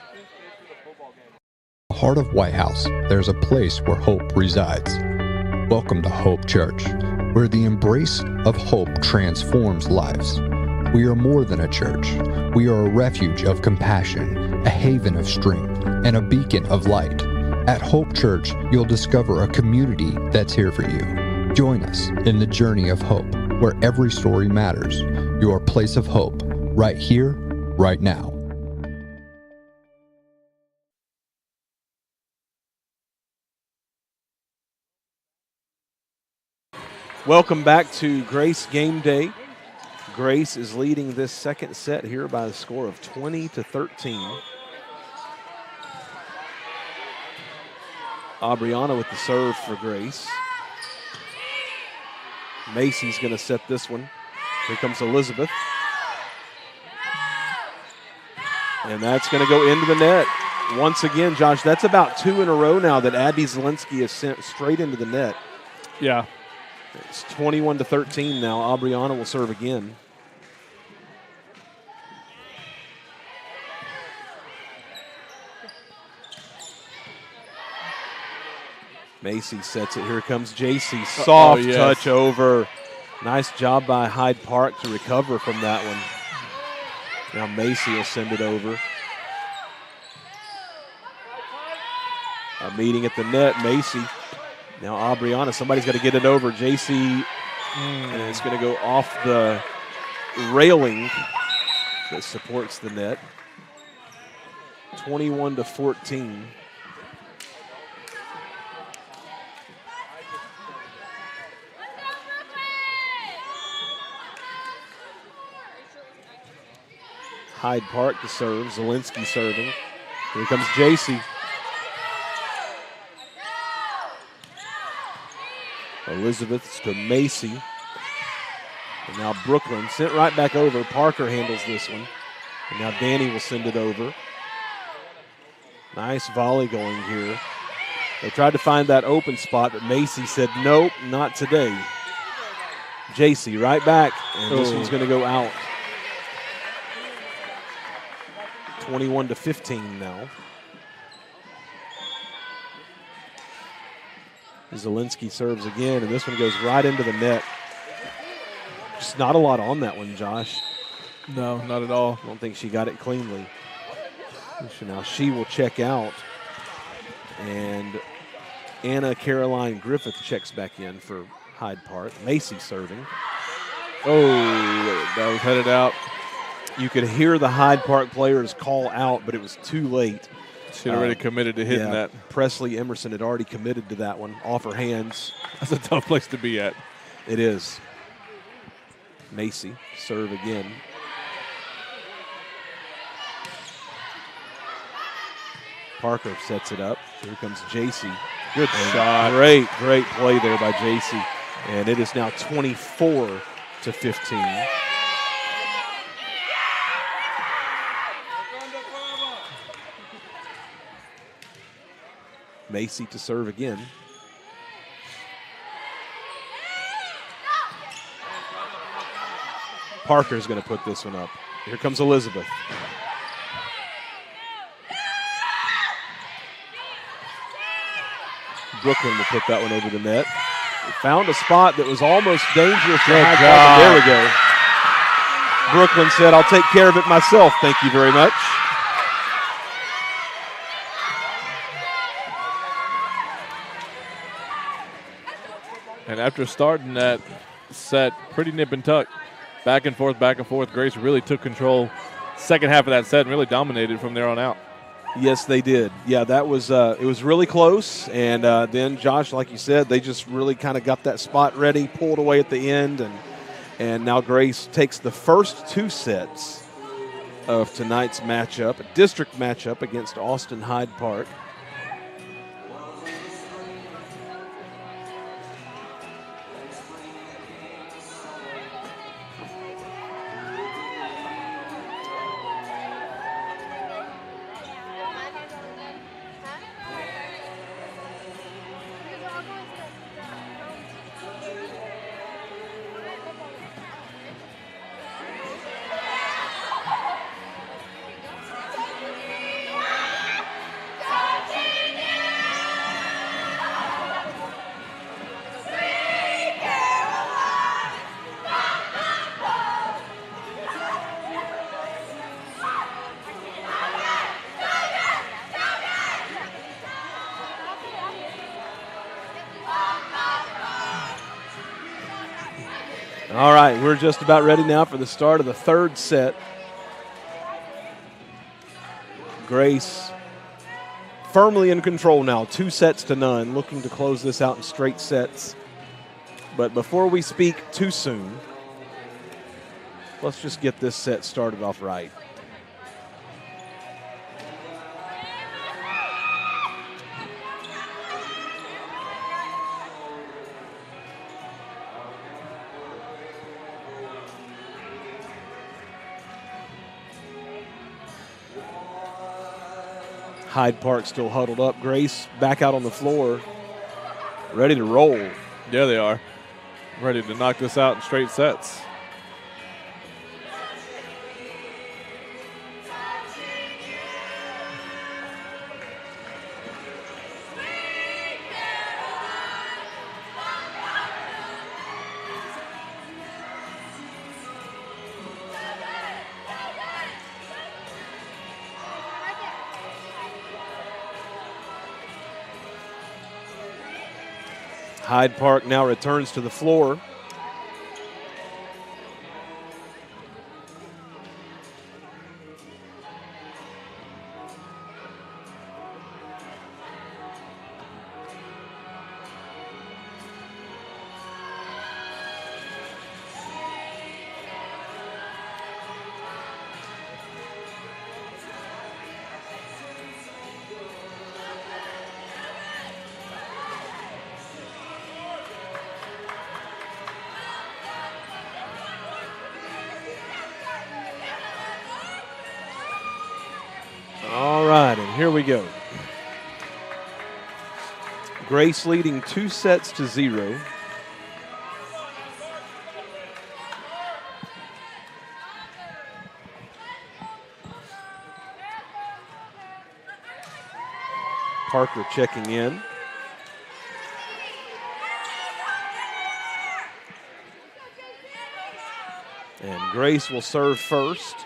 The heart of White House, there's a place where hope resides. Welcome to Hope Church, where the embrace of hope transforms lives. We are more than a church. We are a refuge of compassion, a haven of strength, and a beacon of light. At Hope Church, you'll discover a community that's here for you. Join us in the journey of hope, where every story matters. Your place of hope, right here, right now. Welcome back to Grace Game Day. Grace is leading this second set here by a score of 20-13. Aubriana with the serve for Grace. Macy's going to set this one. Here comes Elizabeth. And that's going to go into the net. Once again, Josh, that's about 2 in a row now that Abby Zielinski has sent straight into the net. Yeah. It's 21-13 now. Aubriana will serve again. Macy sets it. Here comes JC. Soft touch over. Nice job by Hyde Park to recover from that one. Now Macy will send it over. A meeting at the net. Macy. Now Aubriana. Somebody's got to get it over. JC. And it's going to go off the railing that supports the net. 21-14. Hyde Park to serve. Zielinski serving. Here comes JC. Elizabeth to Macy. And now Brooklyn sent right back over. Parker handles this one. And now Danny will send it over. Nice volley going here. They tried to find that open spot, but Macy said, nope, not today. JC right back, and this one's going to go out. 21-15 now. Zielinski serves again, and this one goes right into the net. Just not a lot on that one, Josh. No, not at all. I don't think she got it cleanly. So now she will check out, and Anna Caroline Griffith checks back in for Hyde Park. Macy serving. Oh, that was headed out. You could hear the Hyde Park players call out, but it was too late. She had already committed to hitting that. Presley Emerson had already committed to that one, off her hands. That's a tough place to be at. It is. Macy, serve again. Parker sets it up. Here comes JC. Good shot. Great play there by JC. And it is now 24-15. Macy to serve again. Parker's going to put this one up. Here comes Elizabeth. Brooklyn will put that one over the net. Found a spot that was almost dangerous. There we go. Brooklyn said, I'll take care of it myself. Thank you very much. And after starting that set pretty nip and tuck, back and forth, Grace really took control second half of that set and really dominated from there on out. Yes, they did. Yeah, that was it was really close. And then, Josh, like you said, they just really kind of got that spot ready, pulled away at the end, and now Grace takes the first 2 sets of tonight's matchup, a district matchup against Austin Hyde Park. All right, we're just about ready now for the start of the 3rd set. Grace firmly in control now, 2-0, looking to close this out in straight sets. But before we speak too soon, let's just get this set started off right. Hyde Park still huddled up. Grace back out on the floor, ready to roll. Yeah, they are. Ready to knock this out in straight sets. Hyde Park now returns to the floor. All right, and here we go. Grace leading 2-0. Parker checking in. And Grace will serve first.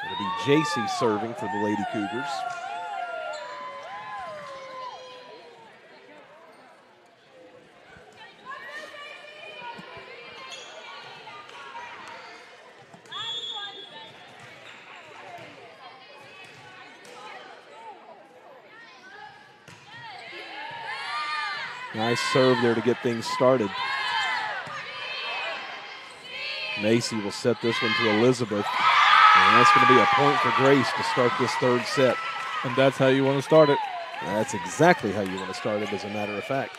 It'll be JC serving for the Lady Cougars. Nice serve there to get things started. Macy will set this one to Elizabeth. And that's going to be a point for Grace to start this third set. And that's how you want to start it. That's exactly how you want to start it, as a matter of fact.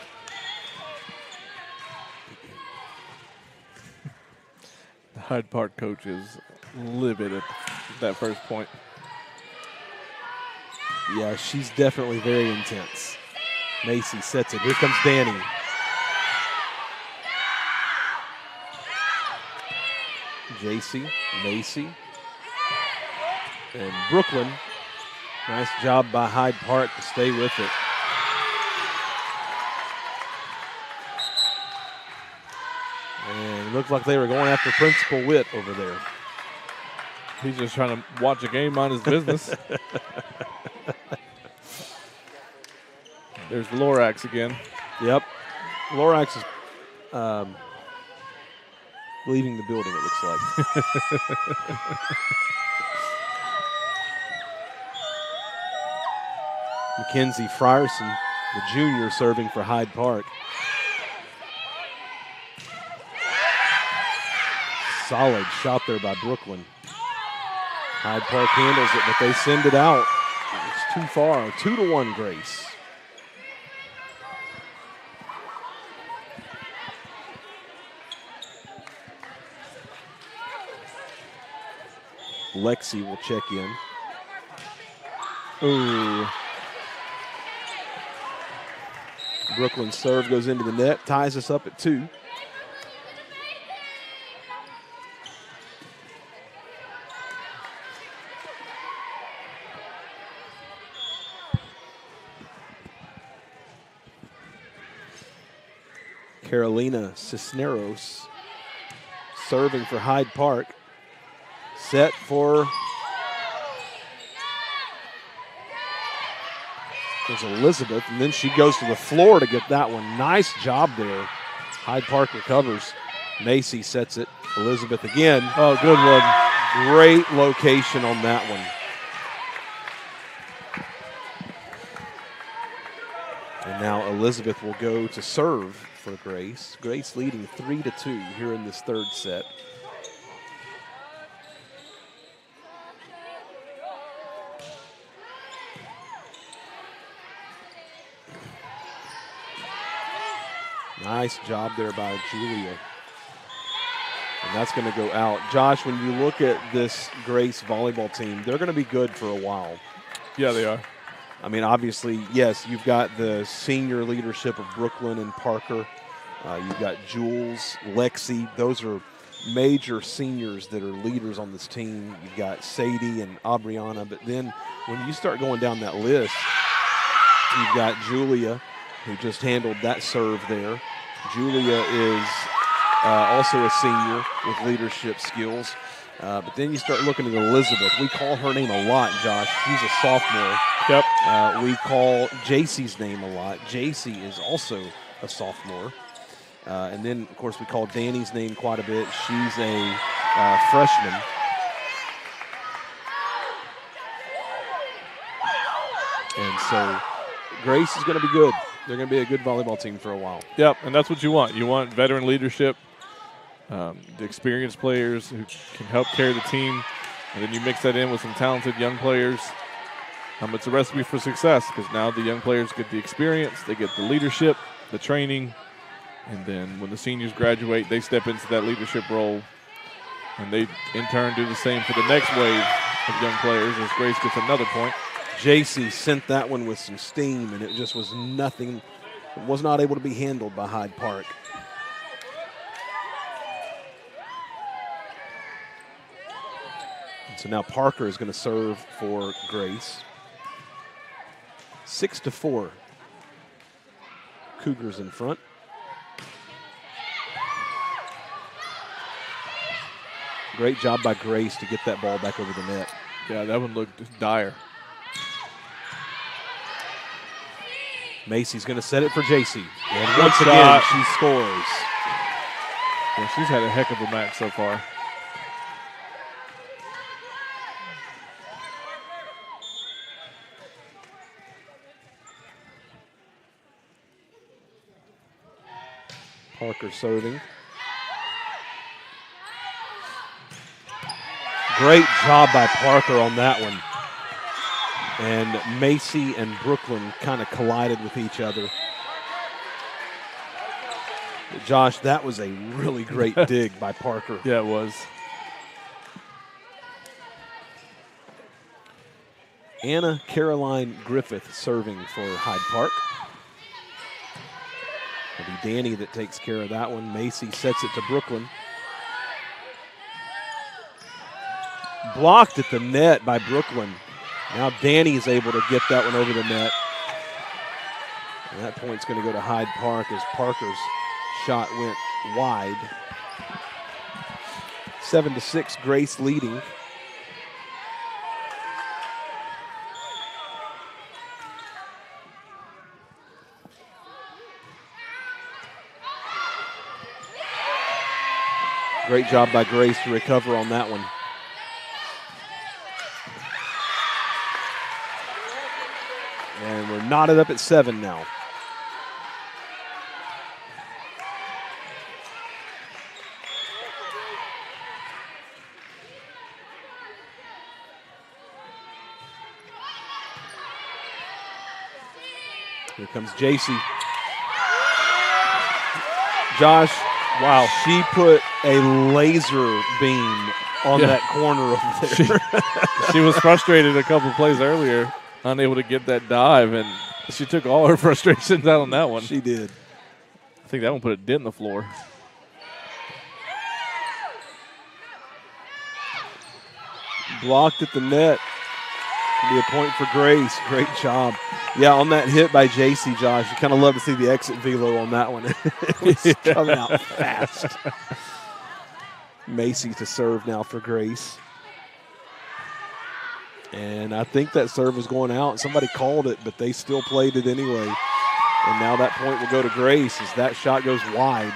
The Hyde Park coach is livid at that first point. Yeah, she's definitely very intense. Macy sets it. Here comes Danny. JC, Macy, and Brooklyn. Nice job by Hyde Park to stay with it. And it looked like they were going after Principal Witt over there. He's just trying to watch a game, mind his business. There's Lorax again. Yep. Lorax is leaving the building, it looks like. Mackenzie Frierson, the junior, serving for Hyde Park. Solid shot there by Brooklyn. Hyde Park handles it, but they send it out. It's too far. 2-1 Grace. Lexi will check in. Ooh. Brooklyn's serve goes into the net, ties us up at 2. Carolina Cisneros serving for Hyde Park. Set for, there's Elizabeth, and then she goes to the floor to get that one. Nice job there. Hyde Park recovers. Macy sets it. Elizabeth again. Oh, good one. Great location on that one. And now Elizabeth will go to serve for Grace. Grace leading 3-2 here in this third set. Nice job there by Julia. And that's going to go out. Josh, when you look at this Grace volleyball team, they're going to be good for a while. Yeah, they are. I mean, obviously, yes, you've got the senior leadership of Brooklyn and Parker. You've got Jules, Lexi. Those are major seniors that are leaders on this team. You've got Sadie and Aubriana. But then when you start going down that list, you've got Julia, who just handled that serve there. Julia is also a senior with leadership skills. But then you start looking at Elizabeth. We call her name a lot, Josh. She's a sophomore. Yep. We call JC's name a lot. JC is also a sophomore. And then, of course, we call Danny's name quite a bit. She's a freshman. And so Grace is going to be good. They're going to be a good volleyball team for a while. Yep, and that's what you want. You want veteran leadership, the experienced players who can help carry the team, and then you mix that in with some talented young players. It's a recipe for success because now the young players get the experience, they get the leadership, the training, and then when the seniors graduate, they step into that leadership role, and they in turn do the same for the next wave of young players as Grace gets another point. JC sent that one with some steam, and it just was nothing. It was not able to be handled by Hyde Park. And so now Parker is going to serve for Grace. 6-4. Cougars in front. Great job by Grace to get that ball back over the net. Yeah, that one looked dire. Macy's going to set it for JC. And Good once shot. again, she scores. Yeah, she's had a heck of a match so far. Parker serving. Great job by Parker on that one. And Macy and Brooklyn kind of collided with each other. But Josh, that was a really great dig by Parker. Yeah, it was. Anna Caroline Griffith serving for Hyde Park. It'll be Danny that takes care of that one. Macy sets it to Brooklyn. Blocked at the net by Brooklyn. Now Danny is able to get that one over the net. And that point's going to go to Hyde Park as Parker's shot went wide. 7-6, Grace leading. Great job by Grace to recover on that one. And we're knotted up at 7 now. Here comes JC. Josh, wow, she put a laser beam on that corner over there. She was frustrated a couple plays earlier, unable to get that dive, and she took all her frustrations out on that one. She did. I think that one put a dent in the floor. Blocked at the net. Be a point for Grace. Great job. Yeah, on that hit by JC, Josh, you kind of love to see the exit velo on that one. It was coming out fast. Macy to serve now for Grace. And I think that serve was going out. Somebody called it, but they still played it anyway. And now that point will go to Grace as that shot goes wide.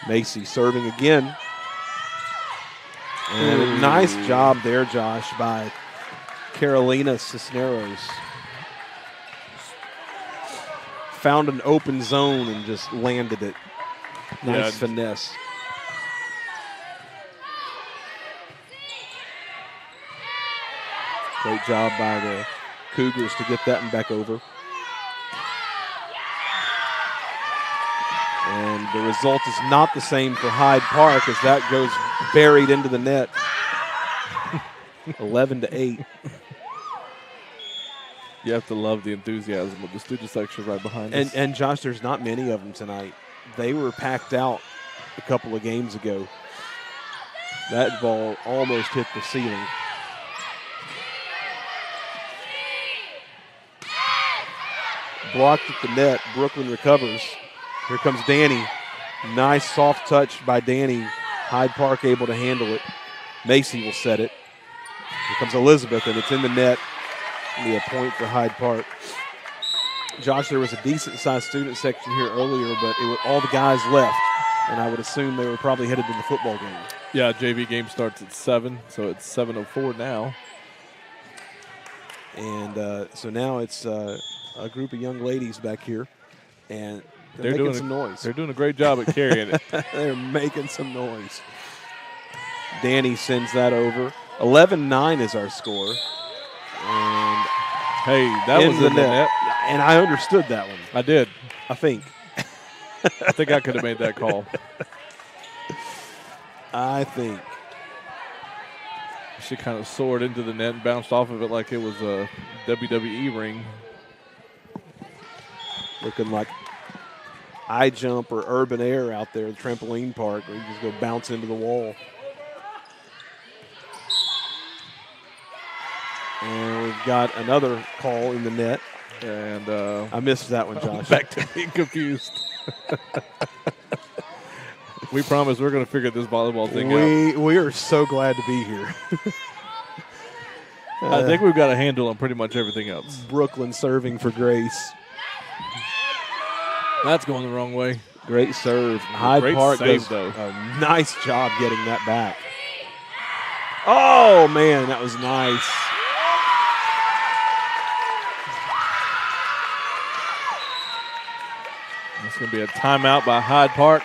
Macy serving again. And a nice job there, Josh, by Carolina Cisneros. Found an open zone and just landed it. Nice finesse. Great job by the Cougars to get that one back over. And the result is not the same for Hyde Park as that goes buried into the net. 11-8. You have to love the enthusiasm of the student section right behind us. And Josh, there's not many of them tonight. They were packed out a couple of games ago. That ball almost hit the ceiling. Blocked at the net. Brooklyn recovers. Here comes Danny. Nice soft touch by Danny. Hyde Park able to handle it. Macy will set it. Here comes Elizabeth, and it's in the net. It'll be a point for Hyde Park. Josh, there was a decent-sized student section here earlier, but all the guys left, and I would assume they were probably headed to the football game. Yeah, JV game starts at 7, so it's 7:04 now. And so now it's a group of young ladies back here, and they're doing making some noise. They're doing a great job at carrying it. They're making some noise. Danny sends that over. 11-9 is our score. And hey, that was in the net. And I understood that one. I did. I think. I think I could have made that call. I think. She kind of soared into the net and bounced off of it like it was a WWE ring. Looking like high jump or urban air out there at the trampoline park where you just go bounce into the wall. And we've got another call in the net. And I missed that one, Josh. Back to being confused. We promise we're going to figure this volleyball thing out. We are so glad to be here. I think we've got a handle on pretty much everything else. Brooklyn serving for Grace. That's going the wrong way. Great serve. Hyde Great Park save, does though. a nice job getting that back. Oh, man, that was nice. It's going to be a timeout by Hyde Park.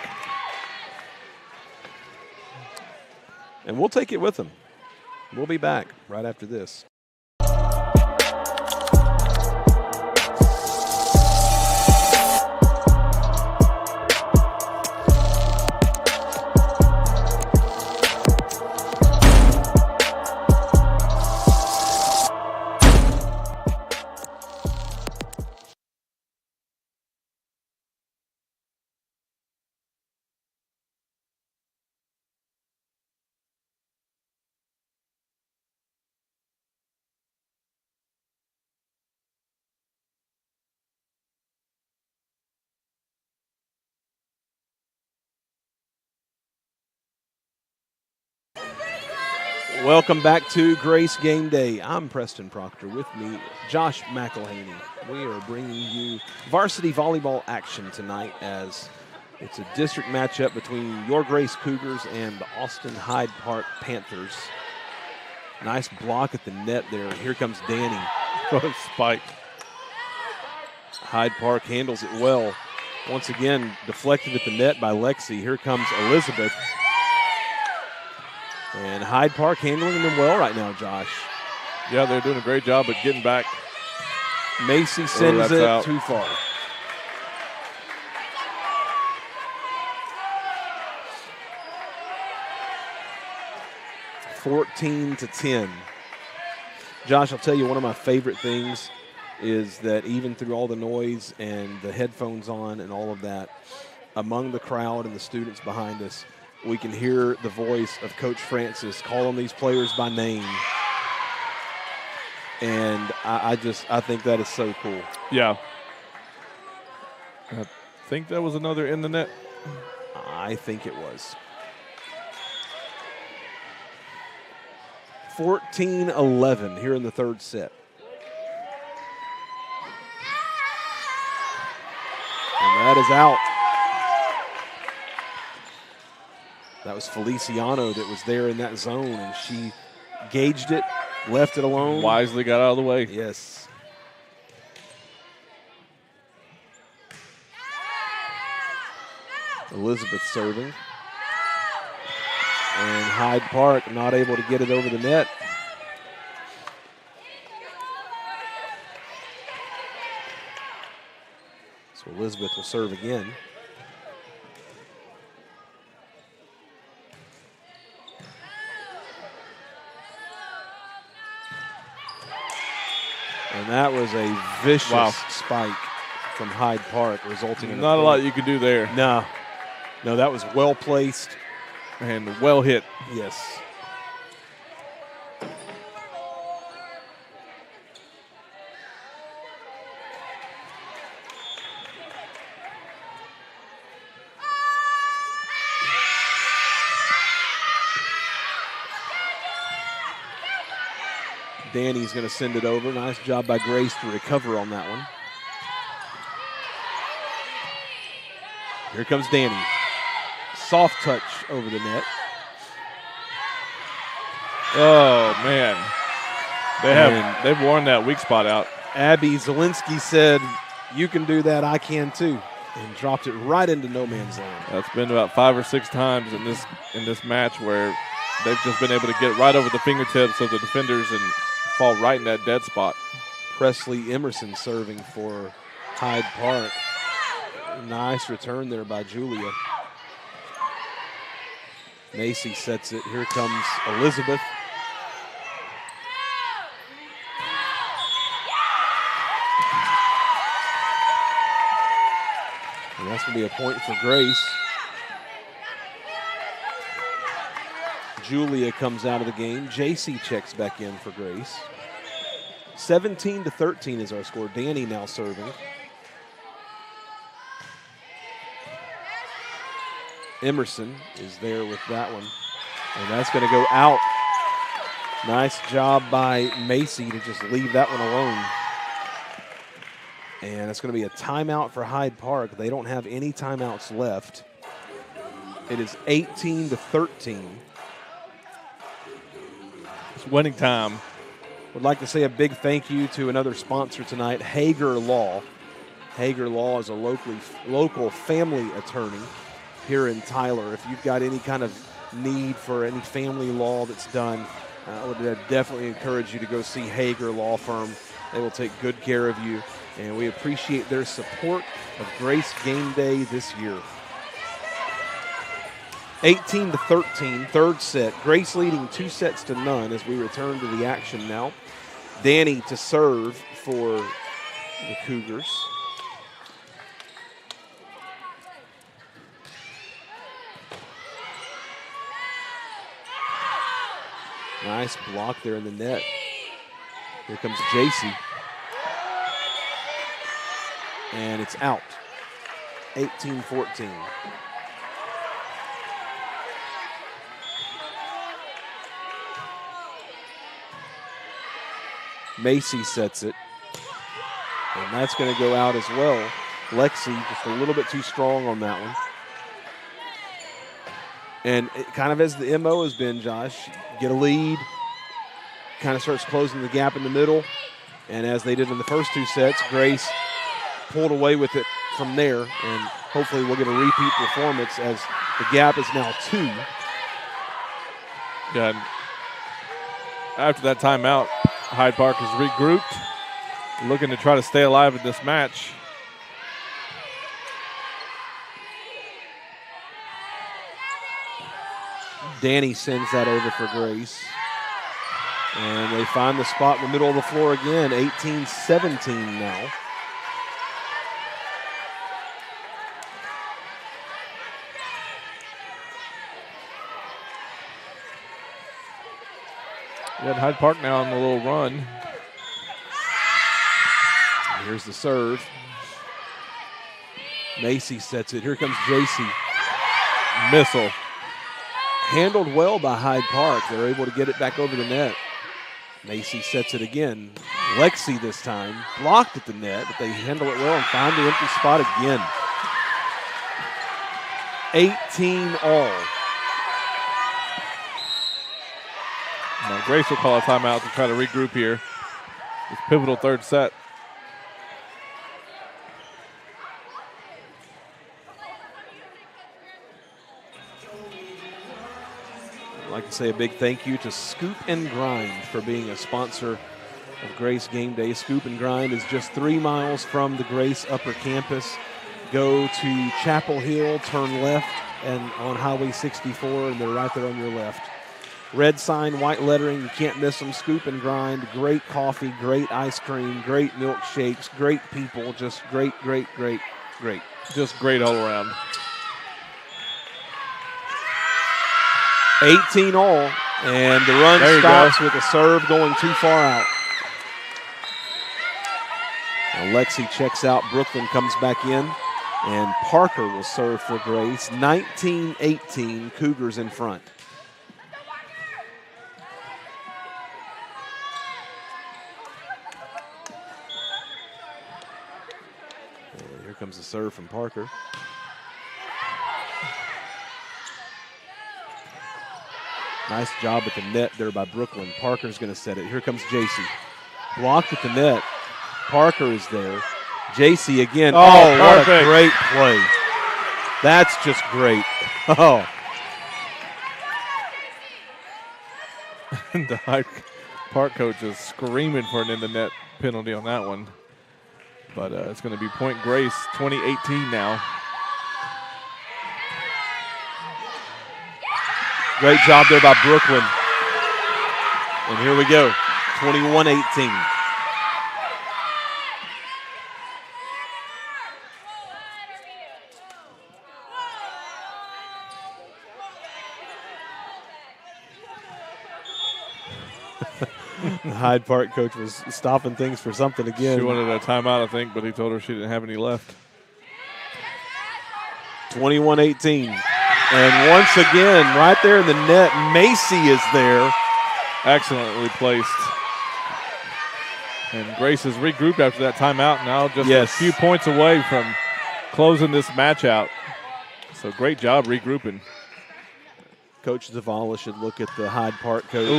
And we'll take it with them. We'll be back right after this. Welcome back to Grace Game Day. I'm Preston Proctor. With me, Josh McElhaney. We are bringing you varsity volleyball action tonight as it's a district matchup between your Grace Cougars and the Austin Hyde Park Panthers. Nice block at the net there. Here comes Danny. What a spike. Hyde Park handles it well. Once again, deflected at the net by Lexi. Here comes Elizabeth. And Hyde Park handling them well right now, Josh. Yeah, they're doing a great job at getting back. Macy sends it out. too far. (14-10). Josh, I'll tell you, one of my favorite things is that even through all the noise and the headphones on and all of that, among the crowd and the students behind us, we can hear the voice of Coach Francis calling these players by name. And I think that is so cool. Yeah. I think that was another in the net. I think it was. 14-11 here in the third set. And that is out. That was Feliciano that was there in that zone, and she gauged it, left it alone. Wisely got out of the way. Yes. Elizabeth serving. And Hyde Park not able to get it over the net. So Elizabeth will serve again. And that was a vicious spike from Hyde Park, resulting in not a lot you can do there. No, that was well placed and well hit. Yes. Danny's going to send it over. Nice job by Grace to recover on that one. Here comes Danny. Soft touch over the net. Oh, man. They've worn that weak spot out. Abby Zielinski said, "You can do that, I can too," and dropped it right into no man's land. That's been about 5 or 6 times in this match where they've just been able to get right over the fingertips of the defenders and fall right in that dead spot. Presley Emerson serving for Hyde Park. Nice return there by Julia. Macy sets it. Here comes Elizabeth. And that's going to be a point for Grace. Julia comes out of the game. JC checks back in for Grace. 17-13 is our score. Danny now serving. Emerson is there with that one. And that's going to go out. Nice job by Macy to just leave that one alone. And it's going to be a timeout for Hyde Park. They don't have any timeouts left. It is 18-13. It's winning time. Would like to say a big thank you to another sponsor tonight, Hager Law. Hager Law is a local family attorney here in Tyler. If you've got any kind of need for any family law that's done, I would definitely encourage you to go see Hager Law Firm. They will take good care of you, and we appreciate their support of Grace Game Day this year. 18-13, third set. Grace leading 2-0 as we return to the action now. Danny to serve for the Cougars. Nice block there in the net. Here comes JC. And it's out. 18-14. Macy sets it. And that's going to go out as well. Lexi just a little bit too strong on that one. And it kind of as the MO has been, Josh, get a lead, kind of starts closing the gap in the middle. And as they did in the first 2 sets, Grace pulled away with it from there. And hopefully we'll get a repeat performance as the gap is now 2. Yeah, and after that timeout, Hyde Park is regrouped, looking to try to stay alive in this match. Danny sends that over for Grace. And they find the spot in the middle of the floor again, 18-17 now. Yeah, Hyde Park now on the little run. Here's the serve. Macy sets it. Here comes JC. Missile. Handled well by Hyde Park. They're able to get it back over the net. Macy sets it again. Lexi this time blocked at the net, but they handle it well and find the empty spot again. 18 all. Now Grace will call a timeout to try to regroup here. This pivotal third set. I'd like to say a big thank you to Scoop and Grind for being a sponsor of Grace Game Day. Scoop and Grind is just 3 miles from the Grace Upper Campus. Go to Chapel Hill, turn left and on Highway 64, and they're right there on your left. Red sign, white lettering, you can't miss them. Scoop and Grind, great coffee, great ice cream, great milkshakes, great people, just great, great, great, great. Just great all around. 18 all, and the run stops with a serve going too far out. Alexi checks out, Brooklyn comes back in, and Parker will serve for Grace. 19-18, Cougars in front. And here comes the serve from Parker. Nice job at the net there by Brooklyn. Parker's going to set it. Here comes JC. Blocked at the net. Parker is there. JC again. Oh, what a great play. That's just great. Oh. The Hyde Park coach is screaming for an in-the-net penalty on that one. But it's going to be point Grace, 20-18 now. Great job there by Brooklyn. And here we go, 21-18. The Hyde Park coach was stopping things for something again. She wanted a timeout, I think, but he told her she didn't have any left. 21-18. And once again, right there in the net, Macy is there. Excellently placed. And Grace has regrouped after that timeout, now just a few points away from closing this match out. So great job regrouping. Coach Zavala should look at the Hyde Park coach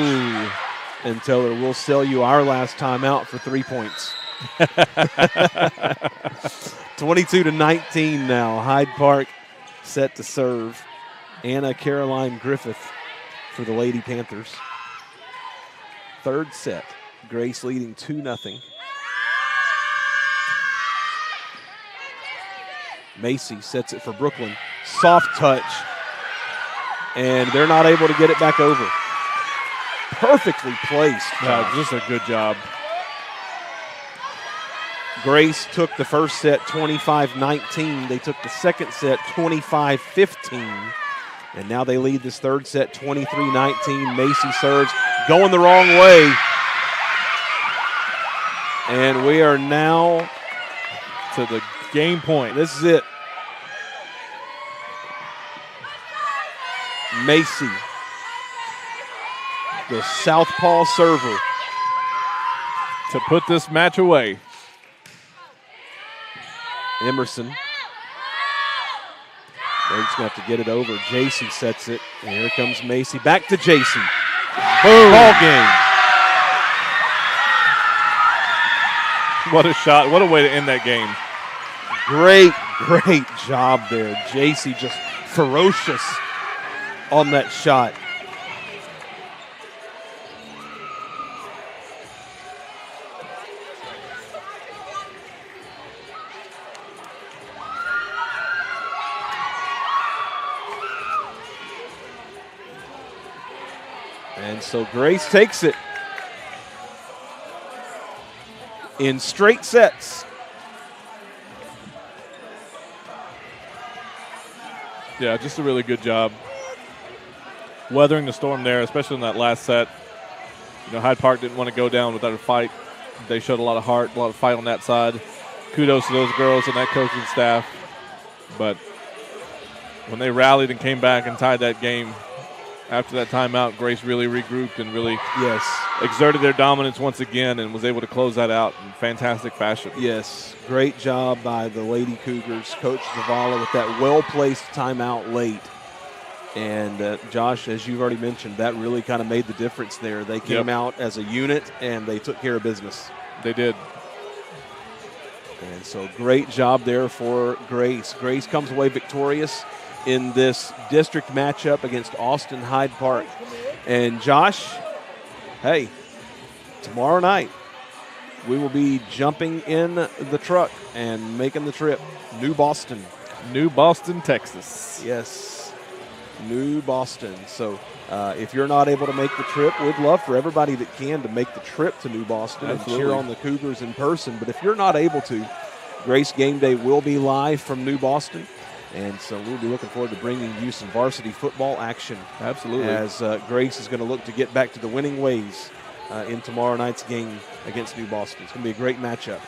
and tell her, we'll sell you our last timeout for 3 points. 22-19 now. Hyde Park set to serve. Anna Caroline Griffith for the Lady Panthers. Third set. Grace leading 2-0. Macy sets it for Brooklyn. Soft touch. And they're not able to get it back over. Perfectly placed. Yeah, just a good job. Grace took the first set 25-19. They took the second set 25-15. And now they lead this third set 23-19. Macy serves, going the wrong way. And we are now to the game point. This is it. Macy, the southpaw server, to put this match away. Emerson. They're just going to have to get it over. JC sets it. And here comes Macy. Back to JC. Boom. Ball game. What a shot. What a way to end that game. Great, great job there. JC just ferocious on that shot. And so Grace takes it in straight sets. Yeah, just a really good job weathering the storm there, especially in that last set. You know, Hyde Park didn't want to go down without a fight. They showed a lot of heart, a lot of fight on that side. Kudos to those girls and that coaching staff. But when they rallied and came back and tied that game, after that timeout, Grace really regrouped and really exerted their dominance once again and was able to close that out in fantastic fashion. Yes, great job by the Lady Cougars. Coach Zavala with that well-placed timeout late. And Josh, as you've already mentioned, that really kind of made the difference there. They came out as a unit and they took care of business. They did. And so great job there for Grace. Grace comes away victorious in this district matchup against Austin Hyde Park. And Josh, hey, tomorrow night we will be jumping in the truck and making the trip. New Boston, Texas. Yes. New Boston. So if you're not able to make the trip, we'd love for everybody that can to make the trip to New Boston and cheer on the Cougars in person. But if you're not able to, Grace Game Day will be live from New Boston. And so we'll be looking forward to bringing you some varsity football action. Absolutely. As Grace is going to look to get back to the winning ways in tomorrow night's game against New Boston. It's going to be a great matchup.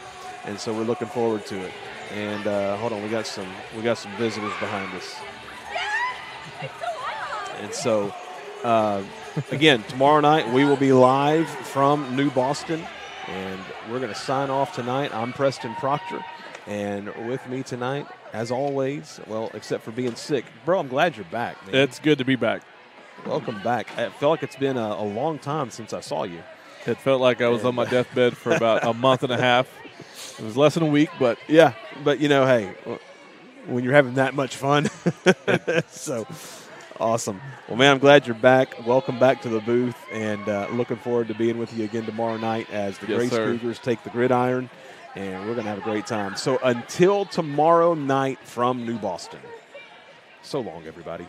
And so we're looking forward to it. And hold on, we got some visitors behind us. And so, again, tomorrow night we will be live from New Boston. And we're going to sign off tonight. I'm Preston Proctor. And with me tonight, as always, well, except for being sick. Bro, I'm glad you're back, man. It's good to be back. Welcome back. I feel like it's been a long time since I saw you. It felt like I was on my deathbed for about a month and a half. It was less than a week, but yeah. But, hey, when you're having that much fun. So, awesome. Well, man, I'm glad you're back. Welcome back to the booth, and looking forward to being with you again tomorrow night as the Grace Cougars take the gridiron. And we're going to have a great time. So until tomorrow night from New Boston. So long, everybody.